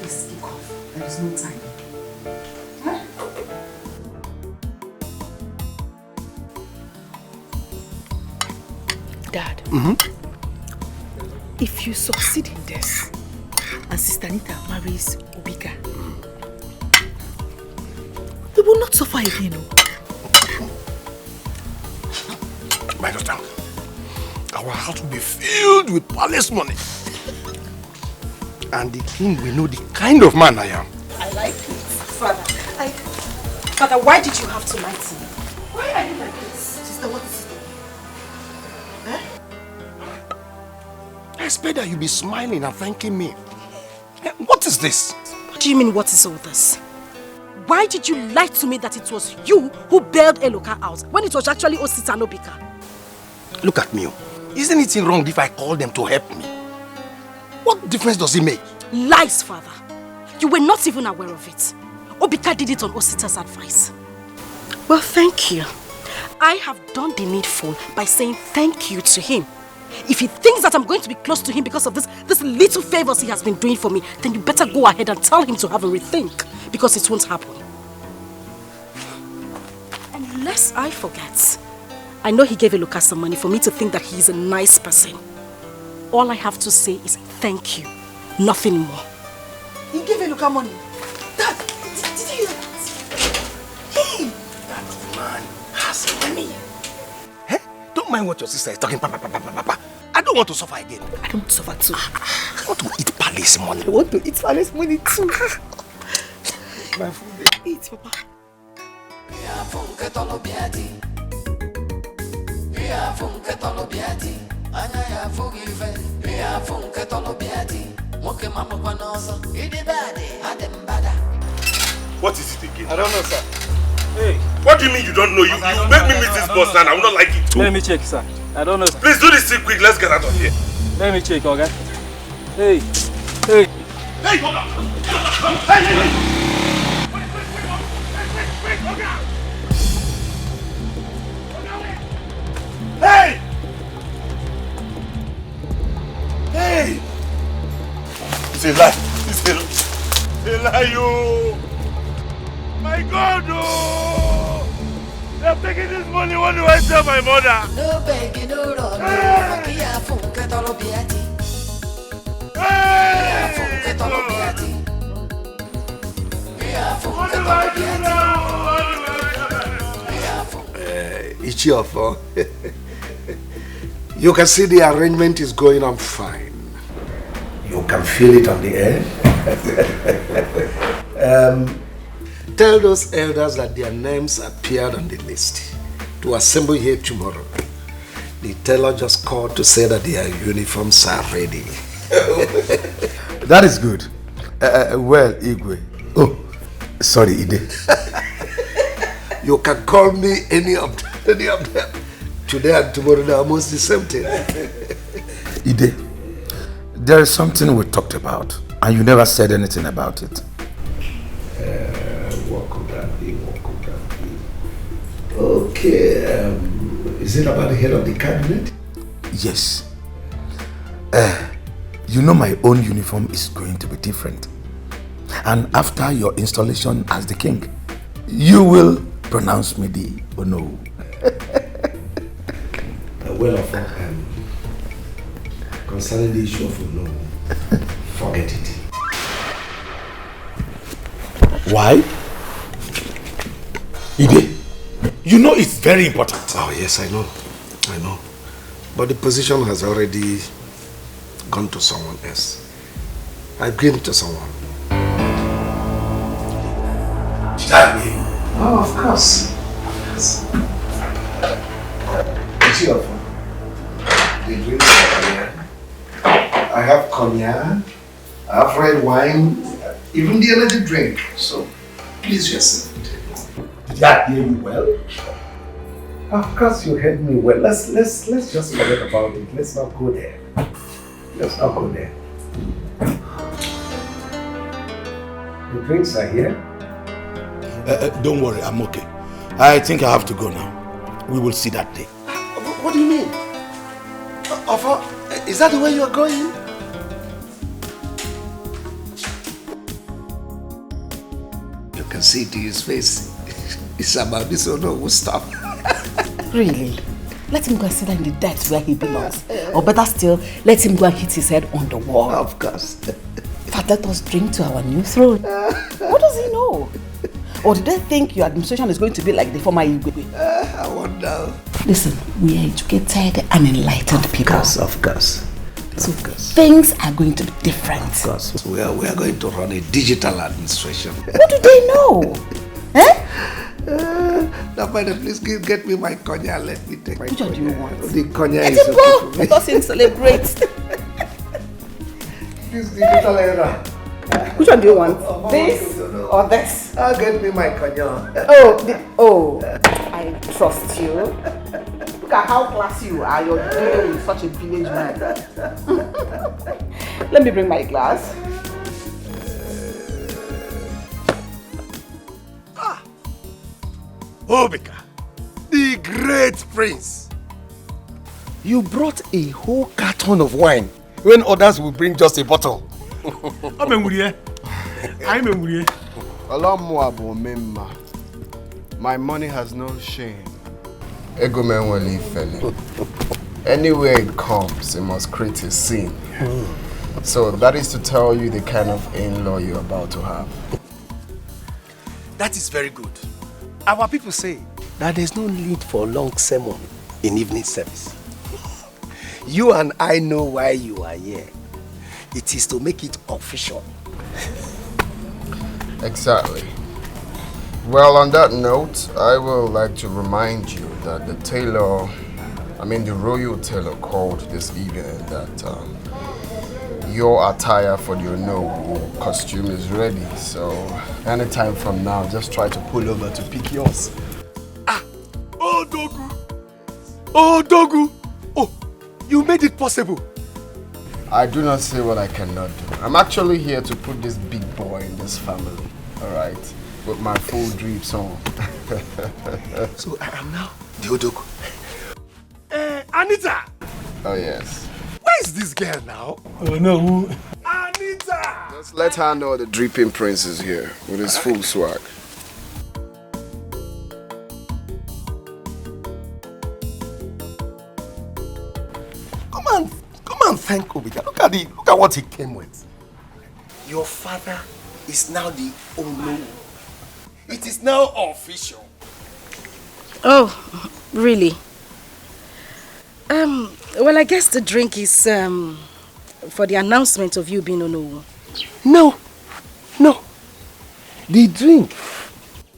please kick off. There is no time. Huh?
Dad, if you succeed in this and Sister Anita marries Obika, we will not suffer again.
My daughter, our house will be filled with palace money. And the king will know the kind of man I am.
I like it. Father, why did you have to lie to me? Why are you like this? Sister, what is it?
I expect that you'll be smiling and thanking me. What is this?
What do you mean, what is all this? Why did you lie to me that it was you who bailed Eloka out when it was actually Osita and Obika?
Look at me. Isn't anything wrong if I call them to help me? What difference does it make?
Lies, Father. You were not even aware of it. Obika did it on Osita's advice. Well, thank you. I have done the needful by saying thank you to him. If he thinks that I'm going to be close to him because of this little favors he has been doing for me, then you better go ahead and tell him to have a rethink, because it won't happen. Unless I forget, I know he gave Eloka some money for me to think that he's a nice person. All I have to say is thank you, nothing more.
He gave Eloka money. Dad, did you hear that? Hey!
That man has money. Hey, don't mind what your sister is talking. Papa. I don't want to suffer again.
I don't suffer too.
I want to eat palace money.
I want to eat palace money too. My food. Eat, Papa.
What is it again?
I don't know, sir. Hey.
What do you mean you don't know? You make me meet this boss and I will not like it too.
Let me check, sir. I don't know, sir.
Please do this thing quick. Let's get out of here.
Let me check, okay? Hey. Hey.
Hey, hold on. Hey. Hey!
It's a lie. It's a lie, yo. My God, oh! They're taking this money. What do I tell my mother?
No begging, no run, no. Makia funke tolo biati. Makia funke tolo biati.
What do I do now?
Ichiofo, you can see the arrangement is going on fine. You can feel it on the air. Tell those elders that their names appeared on the list to assemble here tomorrow. The tailor just called to say that their uniforms are ready.
That is good. Well, Igwe. Oh, sorry, Ide.
You can call me any of them. Today and tomorrow they're almost the same thing.
Ide, there is something we talked about, and you never said anything about it.
What could that be? Okay, is it about the head of the cabinet?
Yes. You know my own uniform is going to be different. And after your installation as the king, you will pronounce me the Ono.
Well, concerning the issue of Ono, forget it.
Why? Ide, you know it's very important.
Oh yes, I know. But the position has already gone to someone else. I've given it to someone.
Did I mean?
Oh, of course. The drinks are here. I have cognac, I have red wine, even the energy drink. So, please just sit.
Did I hear you well?
Of course you heard me well. Let's just forget about it. Let's not go there. The drinks are here.
Don't worry, I'm okay. I think I have to go now. We will see that day.
What do you mean? Offa, is that the way you are going? You can see it in his face. It's about this or no stop.
Really? Let him go and sit down in the dirt where he belongs. Or better still, let him go and hit his head on the wall.
Of course.
In fact, let us drink to our new throne. What does he know? Or did they think your administration is going to be like the former Igwe?
I wonder.
Listen, we are educated and enlightened people.
Of course.
So things are going to be different.
Of course. We are going to run a digital administration.
What do they know?
Now, madam, please get me my cognac. Let me take my
Which one do you want?
The cognac
Let
is
him
okay
go.
for me.
Let us celebrate.
This digital era.
Which one do you want? This or this?
Get me my cognac.
I trust you. Look at how classy you are. You're dealing with such a village man. Let me bring my glass.
Obika, the great prince. You brought a whole carton of wine when others will bring just a bottle.
My money has no shame. Anywhere it comes, it must create a scene. So that is to tell you the kind of in-law you're about to have.
That is very good. Our people say that there's no need for long sermon in evening service. You and I know why you are here. It is to make it official.
Exactly. Well, on that note, I would like to remind you that the royal tailor called this evening that your attire for your costume is ready. So anytime from now, just try to pull over to pick yours.
Oh, Dogu! Oh, you made it possible.
I do not say what I cannot do. I'm actually here to put this big boy in this family, all right? With my full drips on.
So I am now the Odogu.
Anita!
Oh, yes.
Where is this girl now?
Oh, no.
Anita!
Let's let her know the dripping prince is here with his full swag.
Come and thank Obika. Look at what he came with. Your father is now the Olo. It is now official.
Oh, really? Well, I guess the drink is for the announcement of you being Ono.
No. The drink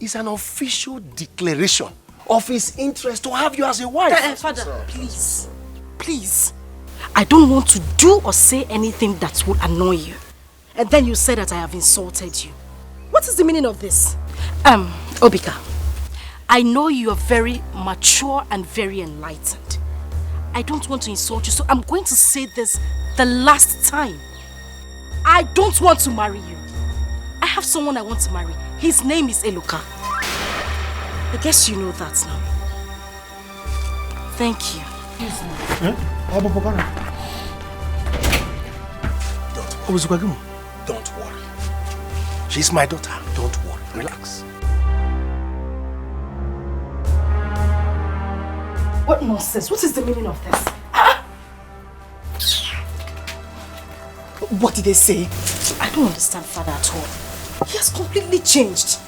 is an official declaration of his interest to have you as a wife.
Father, please. I don't want to do or say anything that will annoy you. And then you say that I have insulted you. What is the meaning of this? Obika, I know you are very mature and very enlightened. I don't want to insult you, so I'm going to say this the last time. I don't want to marry you. I have someone I want to marry. His name is Eluka. I guess you know that now. Thank you.
Don't worry. She's my daughter. Don't worry. Relax.
What nonsense? What is the meaning of this?
What did they say?
I don't understand Father at all. He has completely changed.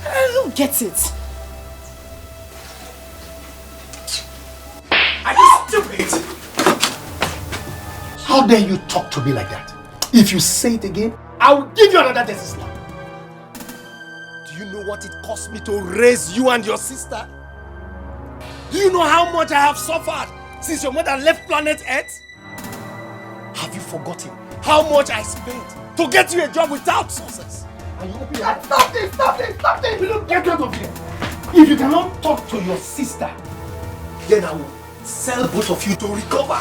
I don't get it.
Are you stupid? How dare you talk to me like that? If you say it again, I will give you another death slap. Do you know what it cost me to raise you and your sister? Do you know how much I have suffered since your mother left planet Earth? Have you forgotten how much I spent to get you a job without success? And you open your heart. Stop this! You don't get out of here. If you cannot talk to your sister, then I will sell both of you to recover.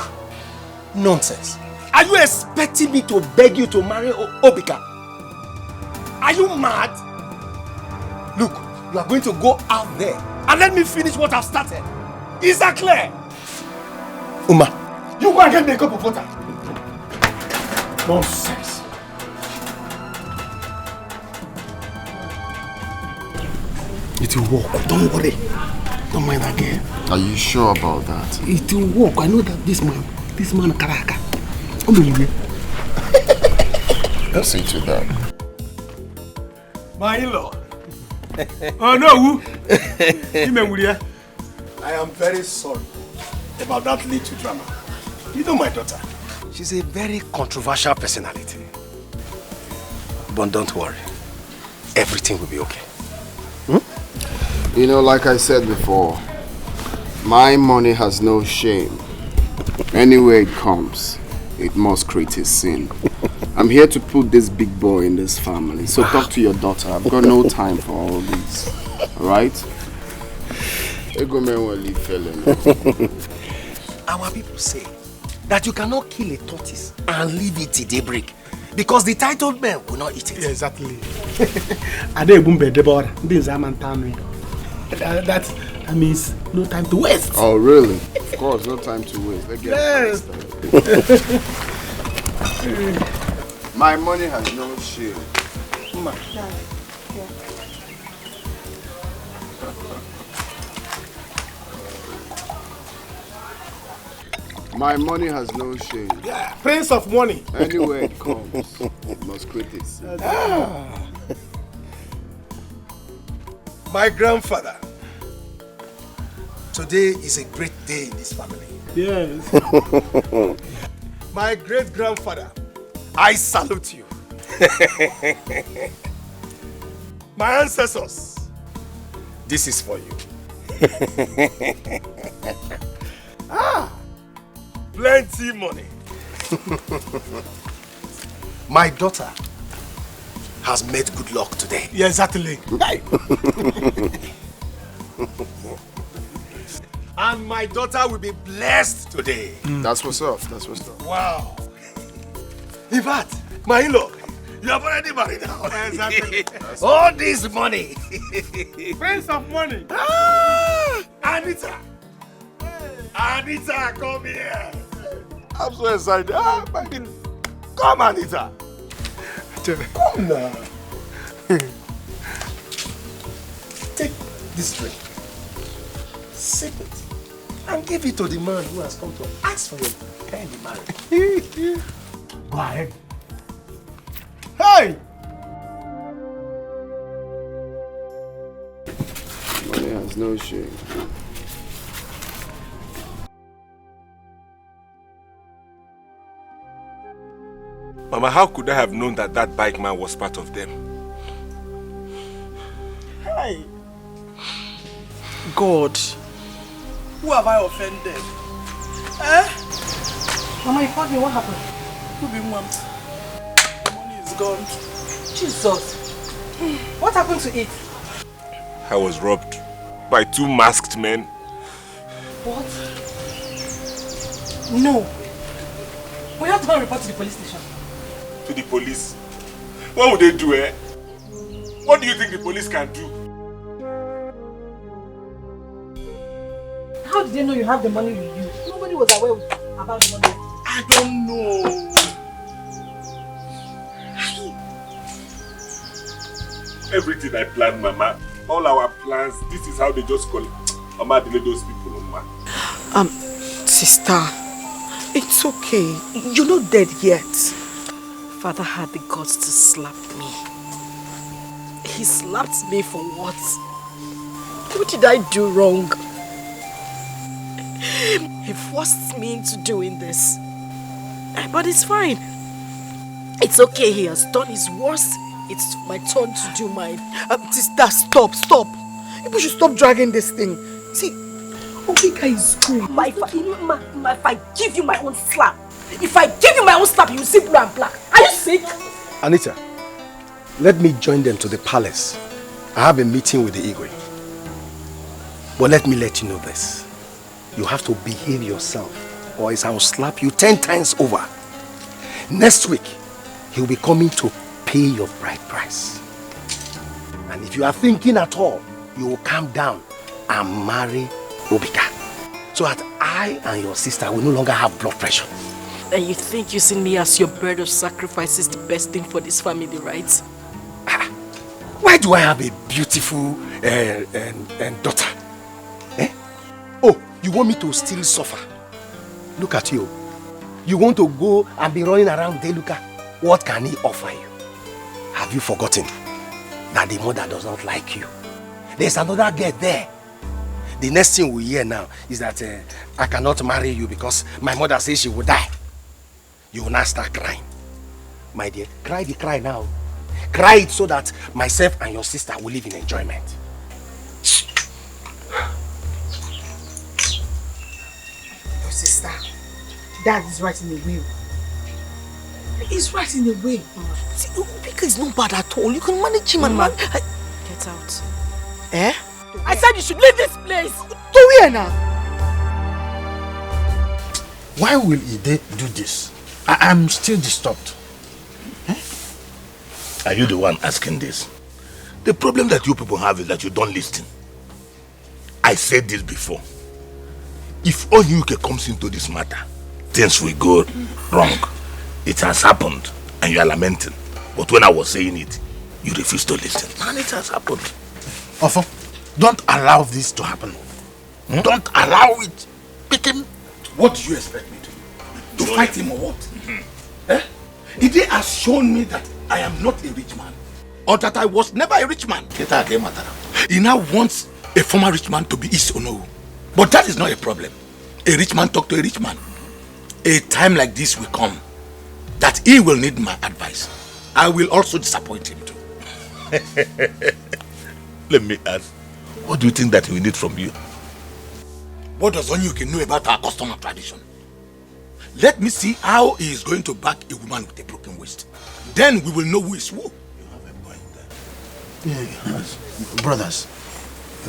Nonsense. Are you expecting me to beg you to marry Obika? Are you mad? Look, you are going to go out there and let me finish what I've started. Is that clear? Uma, you go and get me a cup of water. Nonsense. It will work. Don't worry. Don't mind again.
Are you sure about that?
It will work. I know that this man Karaka.
Don't see to that.
My in-law. Oh no! I am very sorry about that little drama. You know my daughter. She's a very controversial personality. But don't worry. Everything will be okay.
You know, like I said before, my money has no shame. Anywhere it comes, it must create a scene. I'm here to put this big boy in this family. So talk to your daughter. I've got no time for all this. Alright?
Our people say that you cannot kill a tortoise and leave it till daybreak because the titled men will not eat it.
Yeah, exactly. That means no time to waste.
Oh, really? Of course, no time to waste. Let's get started. My money has no shame. My money has no shame.
Yeah, Prince of Money.
Anywhere it comes, it must create a scene.
My grandfather. Today is a great day in this family.
Yes.
My great-grandfather, I salute you. My ancestors, this is for you. Plenty money. My daughter has made good luck today.
Yeah, exactly.
And my daughter will be blessed today.
That's what's up. That's what's up.
Wow. In fact, my in-law, you have already married now.
Exactly.
All this money.
Prince of Money.
Anita. Anita, come here.
I'm so excited.
Come, Anita. Come now. Take this drink. Sip it. And give it to the man who has come to ask for your hand in marriage. Go ahead. Hey!
Money has no shame.
Mama, how could I have known that that bike man was part of them?
Hey! God, who have I offended?
Mama, you called me, what happened?
Who be mom? The money is gone.
Jesus. What happened to it?
I was robbed by 2 masked men.
What? No. We have to go and report to the police station.
To the police? What would they do, eh? What do you think the police can do?
How did they know you have the money with you? Nobody was aware about the money.
I don't know. Everything I planned, Mama, all our plans, this is how they just call it. Mama, delay those people, Mama.
Sister, it's okay. You're not dead yet.
Father had the guts to slap me. He slapped me for what? What did I do wrong? He forced me into doing this. But it's fine. It's okay, he has done his worst. It's my turn to do mine.
Sister, stop. You should stop dragging this thing. See, Obika is cool.
If I give you my own slap, you will see blue and black. Are you sick?
Anita, let me join them to the palace. I have a meeting with the Igwe. But let me let you know this. You have to behave yourself, or else I will slap you 10 times over. Next week, he'll be coming to pay your bride price. And if you are thinking at all, you will calm down and marry Obika. So that I and your sister will no longer have blood pressure.
And you think using me as your bird of sacrifice is the best thing for this family, right?
Why do I have a beautiful daughter? Eh? Oh, you want me to still suffer? Look at you. You want to go and be running around Deluka? What can he offer you? Have you forgotten that the mother does not like you? There's another girl there. The next thing we hear now is that I cannot marry you because my mother says she will die. You will not start crying. My dear, cry the cry now. Cry it so that myself and your sister will live in enjoyment.
Your sister, Dad is right in the way. He's right in the way. See, Obika is not bad at all. You can manage him and
Get out.
Eh?
I said you should leave this place.
To where now?
Why will Ide do this? I'm still disturbed.
Are you the one asking this? The problem that you people have is that you don't listen. I said this before. If Onyuke comes into this matter, things will go wrong. It has happened and you are lamenting. But when I was saying it, you refused to listen. And it has happened.
Ofo, don't allow this to happen. Don't allow it. Pick him.
What do you expect me to do? To fight him or what? Ide has shown me that I am not a rich man. Or that I was never a rich man. He now wants a former rich man to be his Onowu. But that is not a problem. A rich man talk to a rich man. A time like this will come that he will need my advice. I will also disappoint him too. Let me ask, what do you think that he will need from you? What does Onyuke know about our custom and tradition? Let me see how he is going to back a woman with a broken waist. Then we will know who is who. You have a point there.
Yes. Brothers,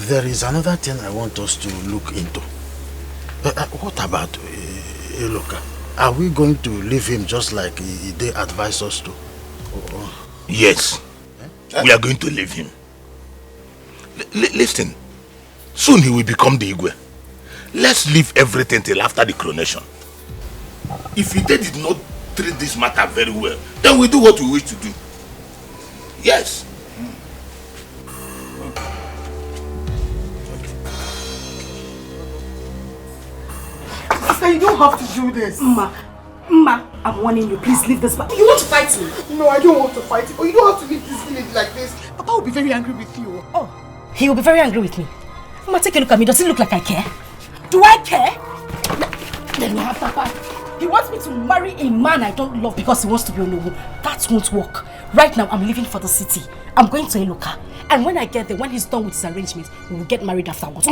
there is another thing I want us to look into. What about Eloka? Are we going to leave him just like they advised us to?
Yes. We are going to leave him. Listen, soon he will become the Igwe. Let's leave everything till after the coronation. If he did not treat this matter very well, then we do what we wish to do. Yes.
Sister, you don't have to do this.
Ma, I'm warning you. Please leave this. You want to fight me?
No, I don't want to fight you. But you don't have to leave this village like this. Papa will be very angry with you.
Oh, he will be very angry with me. Ma, take a look at me. Does it look like I care? Do I care? Let me have Papa. He wants me to marry a man I don't love because he wants to be on the road. That won't work. Right now, I'm leaving for the city. I'm going to Eloka. And when I get there, when he's done with his arrangements, we will get married afterwards.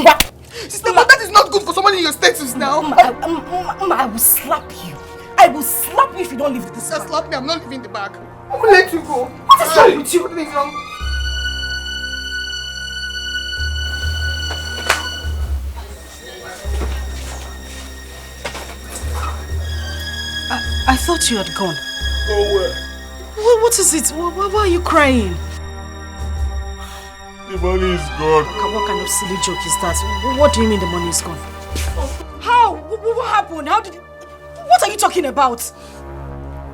Sister, but that is not good for someone in your status now.
I will slap you. I will slap you if you don't leave this bag.
Slap me, I'm not leaving the bag. I will let you go. What is wrong with you? What is wrong?
I thought you had gone.
Go where?
What is it? Why are you crying?
The money is gone.
What kind of silly joke is that? What do you mean the money is gone? How? What happened? How did it... What are you talking about?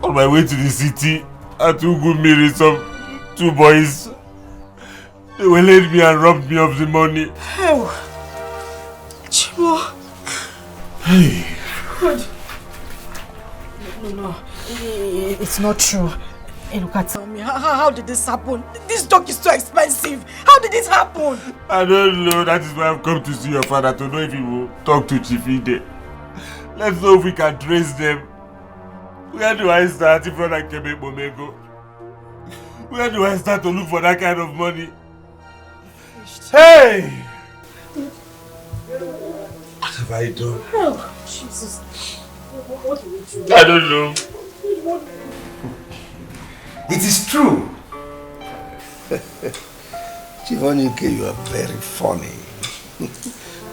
On my way to the city, I took good married some 2 boys. They waylaid me and robbed me of the money.
Oh. Chimo.
Hey.
God. No. It's not true. Hey, look, tell me, how did this happen? This dog is too expensive. How did this happen?
I don't know. That is why I've come to see your father, to know if he will talk to Chief Ide. Let's know if we can trace them. Where do I start in front of Kebe Bomego? Where do I start to look for that kind of money? Hey! What have I done?
Oh, Jesus. What did we do?
I don't know.
It is true. Chivonyuke, you are very funny.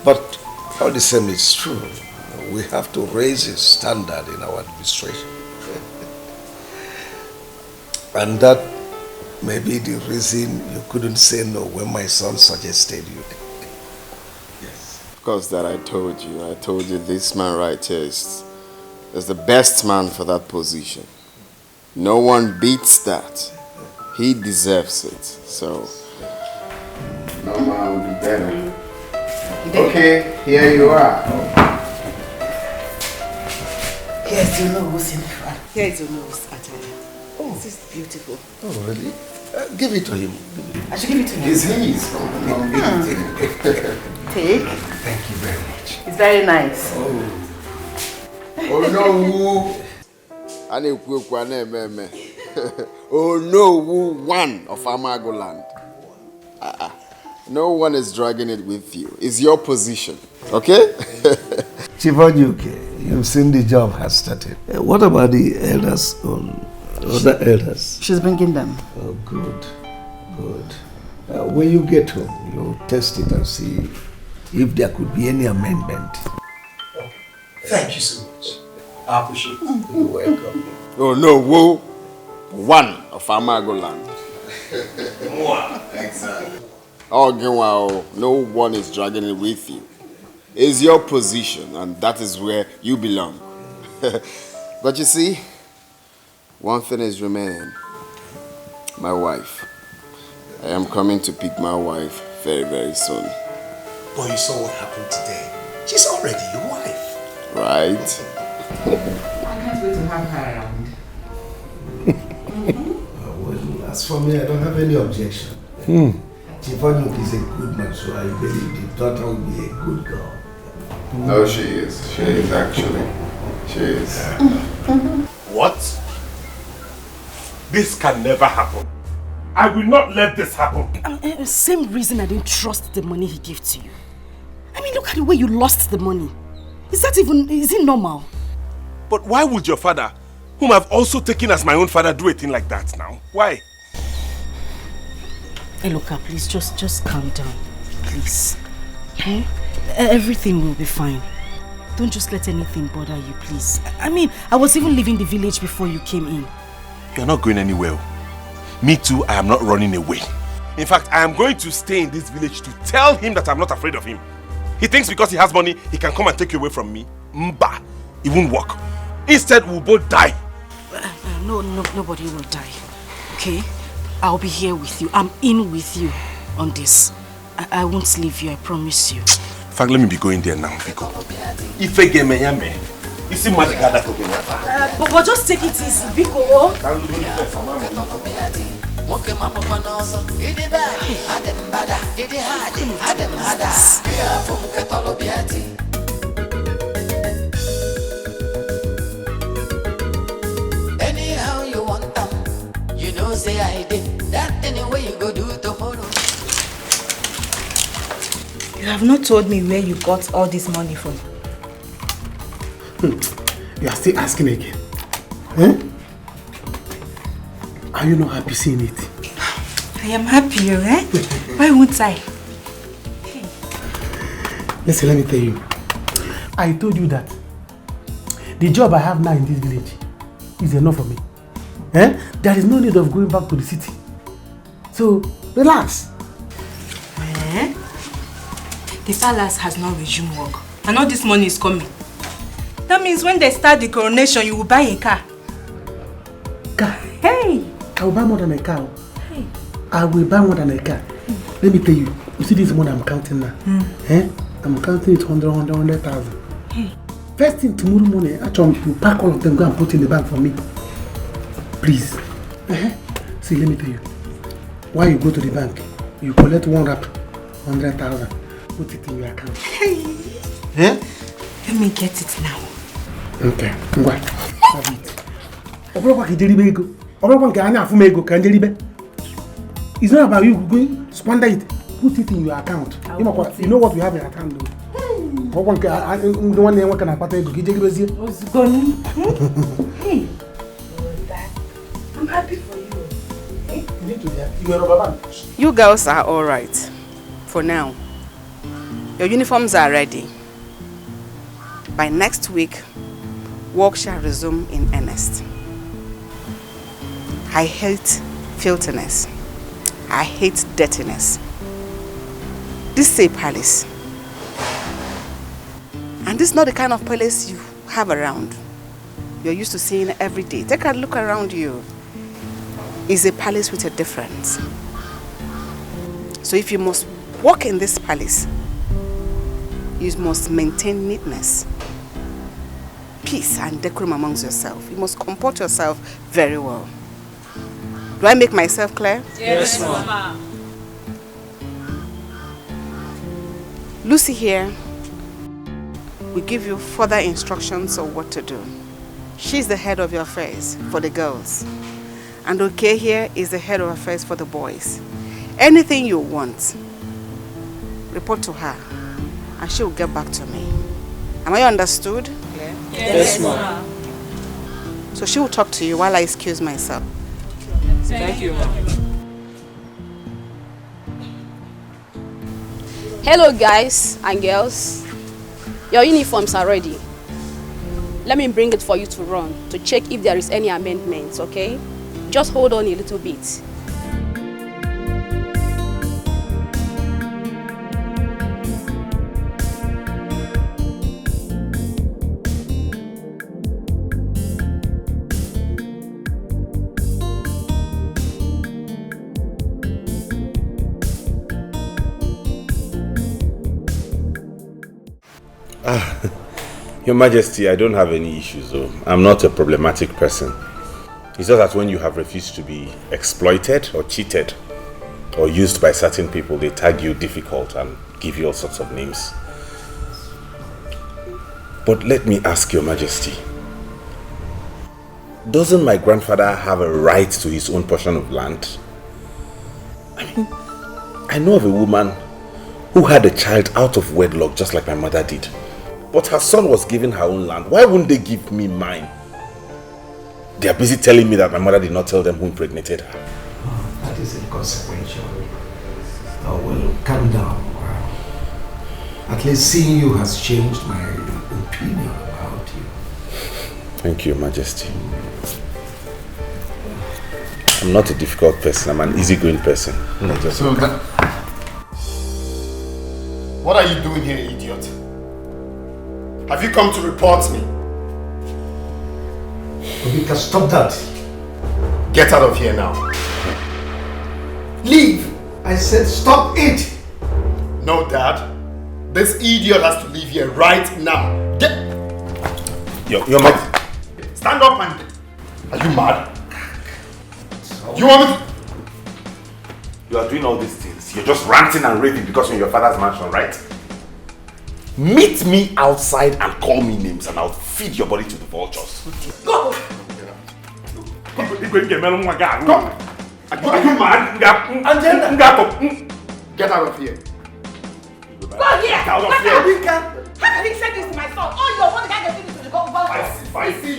But all the same, it's true. We have to raise a standard in our administration. And that may be the reason you couldn't say no when my son suggested you.
Yes. Of course that I told you this man right here is the best man for that position. No one beats that. He deserves it. So no man will be better. Okay, here you are.
Here's your nose in front. Here's your nose, Ataya. Oh, this is beautiful.
Oh, really? Give it to him.
I should give it to him.
It's his.
Take.
Thank you very much.
It's very nice.
Oh no! Oh no, one of Amagoland. No one is dragging it with you. It's your position, okay?
Chivonyuke, you've seen the job has started. What about the elders, other elders?
She's bringing them.
Oh, good. When you get home, you'll test it and see if there could be any amendment.
Thank you so much. I appreciate it.
You're welcome.
Oh no, whoa. One of Amagoland.
Exactly.
Oh, no one is dragging it with you. It's your position, and that is where you belong. But you see, one thing is remaining. My wife. I am coming to pick my wife very, very soon.
But you saw what happened today. She's already your wife.
Right?
I can't wait to have her around.
Well, as for me, I don't have any objection. Chivonyuke is a good man, so I believe the daughter will be a good girl.
No, she is. She is actually. She is.
What? This can never happen. I will not let this happen.
Same reason I didn't trust the money he gave to you. I mean, look at the way you lost the money. Is it normal?
But why would your father, whom I've also taken as my own father, do a thing like that now? Why?
Hey, look, please, just calm down. Please. Okay? Everything will be fine. Don't just let anything bother you, please. I mean, I was even leaving the village before you came in.
You're not going anywhere. Me too, I am not running away. In fact, I am going to stay in this village to tell him that I'm not afraid of him. He thinks because he has money, he can come and take you away from me. Mba, it won't work. Instead, we'll both die.
No, nobody will die. Okay? I'll be here with you. I'm in with you on this. I won't leave you, I promise you.
In fact, let me be going there now, Biko. If I get me, you see my gather to
but just take it easy, Biko.
Anyhow you want them, you know say I did. That anyway you go do tomorrow.
You have not told me where you got all this money from.
You are still asking again. Huh? Are you not happy seeing it?
I am happy, eh? Why won't I?
Listen, let me tell you. I told you that the job I have now in this village is enough for me. Eh? There is no need of going back to the city. So, relax.
Eh? The palace has not resumed work. And all this money is coming. That means when they start the coronation, you will buy a car.
Car?
Hey!
I will buy more than a car. Hey. I will buy more than a car. Let me tell you. You see this money I'm counting now? Eh? I'm counting it 100,000.
Hey.
First thing tomorrow morning, actually, you pack all of them, go and put in the bank for me. Please. See, let me tell you. While you go to the bank, you collect one wrap, 100,000. Put it in your account.
Hey.
Eh?
Let me get it now.
Okay, go on. Have it. It's not about you going squander it. Put it in your account. You know what we have in our account though. The one name can apart to get
What's going on? Hey. I'm happy for you. Hey?
You girls are all right for now. Your uniforms are ready. By next week, work shall resume in earnest. I hate filthiness. I hate dirtiness. This is a palace. And this is not the kind of palace you have around. You're used to seeing every day. Take a look around you. It's a palace with a difference. So if you must walk in this palace, you must maintain neatness, peace and decorum amongst yourself. You must comport yourself very well. Do I make myself clear?
Yes, Mama.
Lucy here will give you further instructions on what to do. She's the head of your affairs for the girls. And Okay here is the head of affairs for the boys. Anything you want, report to her and she will get back to me. Am I understood?
Yes, Mama.
So she will talk to you while I excuse myself.
Thank you, Mama.
Hello guys and girls. Your uniforms are ready. Let me bring it for you to run to check if there is any amendments, okay? Just hold on a little bit.
Your Majesty, I don't have any issues though. I'm not a problematic person. It's just that when you have refused to be exploited or cheated or used by certain people, they tag you difficult and give you all sorts of names. But let me ask Your Majesty, doesn't my grandfather have a right to his own portion of land? I mean, I know of a woman who had a child out of wedlock just like my mother did. But her son was given her own land. Why wouldn't they give me mine? They are busy telling me that my mother did not tell them who impregnated her.
Oh, that is inconsequential. Oh, well, calm down. At least seeing you has changed my opinion about you.
Thank you, Your Majesty. I'm not a difficult person. I'm an easygoing person.
What are you doing here, idiot? Have you come to report me?
Obika, stop that.
Get out of here now.
Leave! I said stop it!
No, Dad. This idiot has to leave here right now. Get...
You're mad.
Stand up and... Are you mad? You want me to...
You are doing all these things. You're just ranting and raving because you're in your father's mansion, right? Meet me outside and call me names and I'll feed your body to the vultures.
Go!
Come! Are you mad?
Get out of here.
Go here!
Get out of here!
How can he say this to my son? Oh, you're one guy that did it to the vultures.
I see.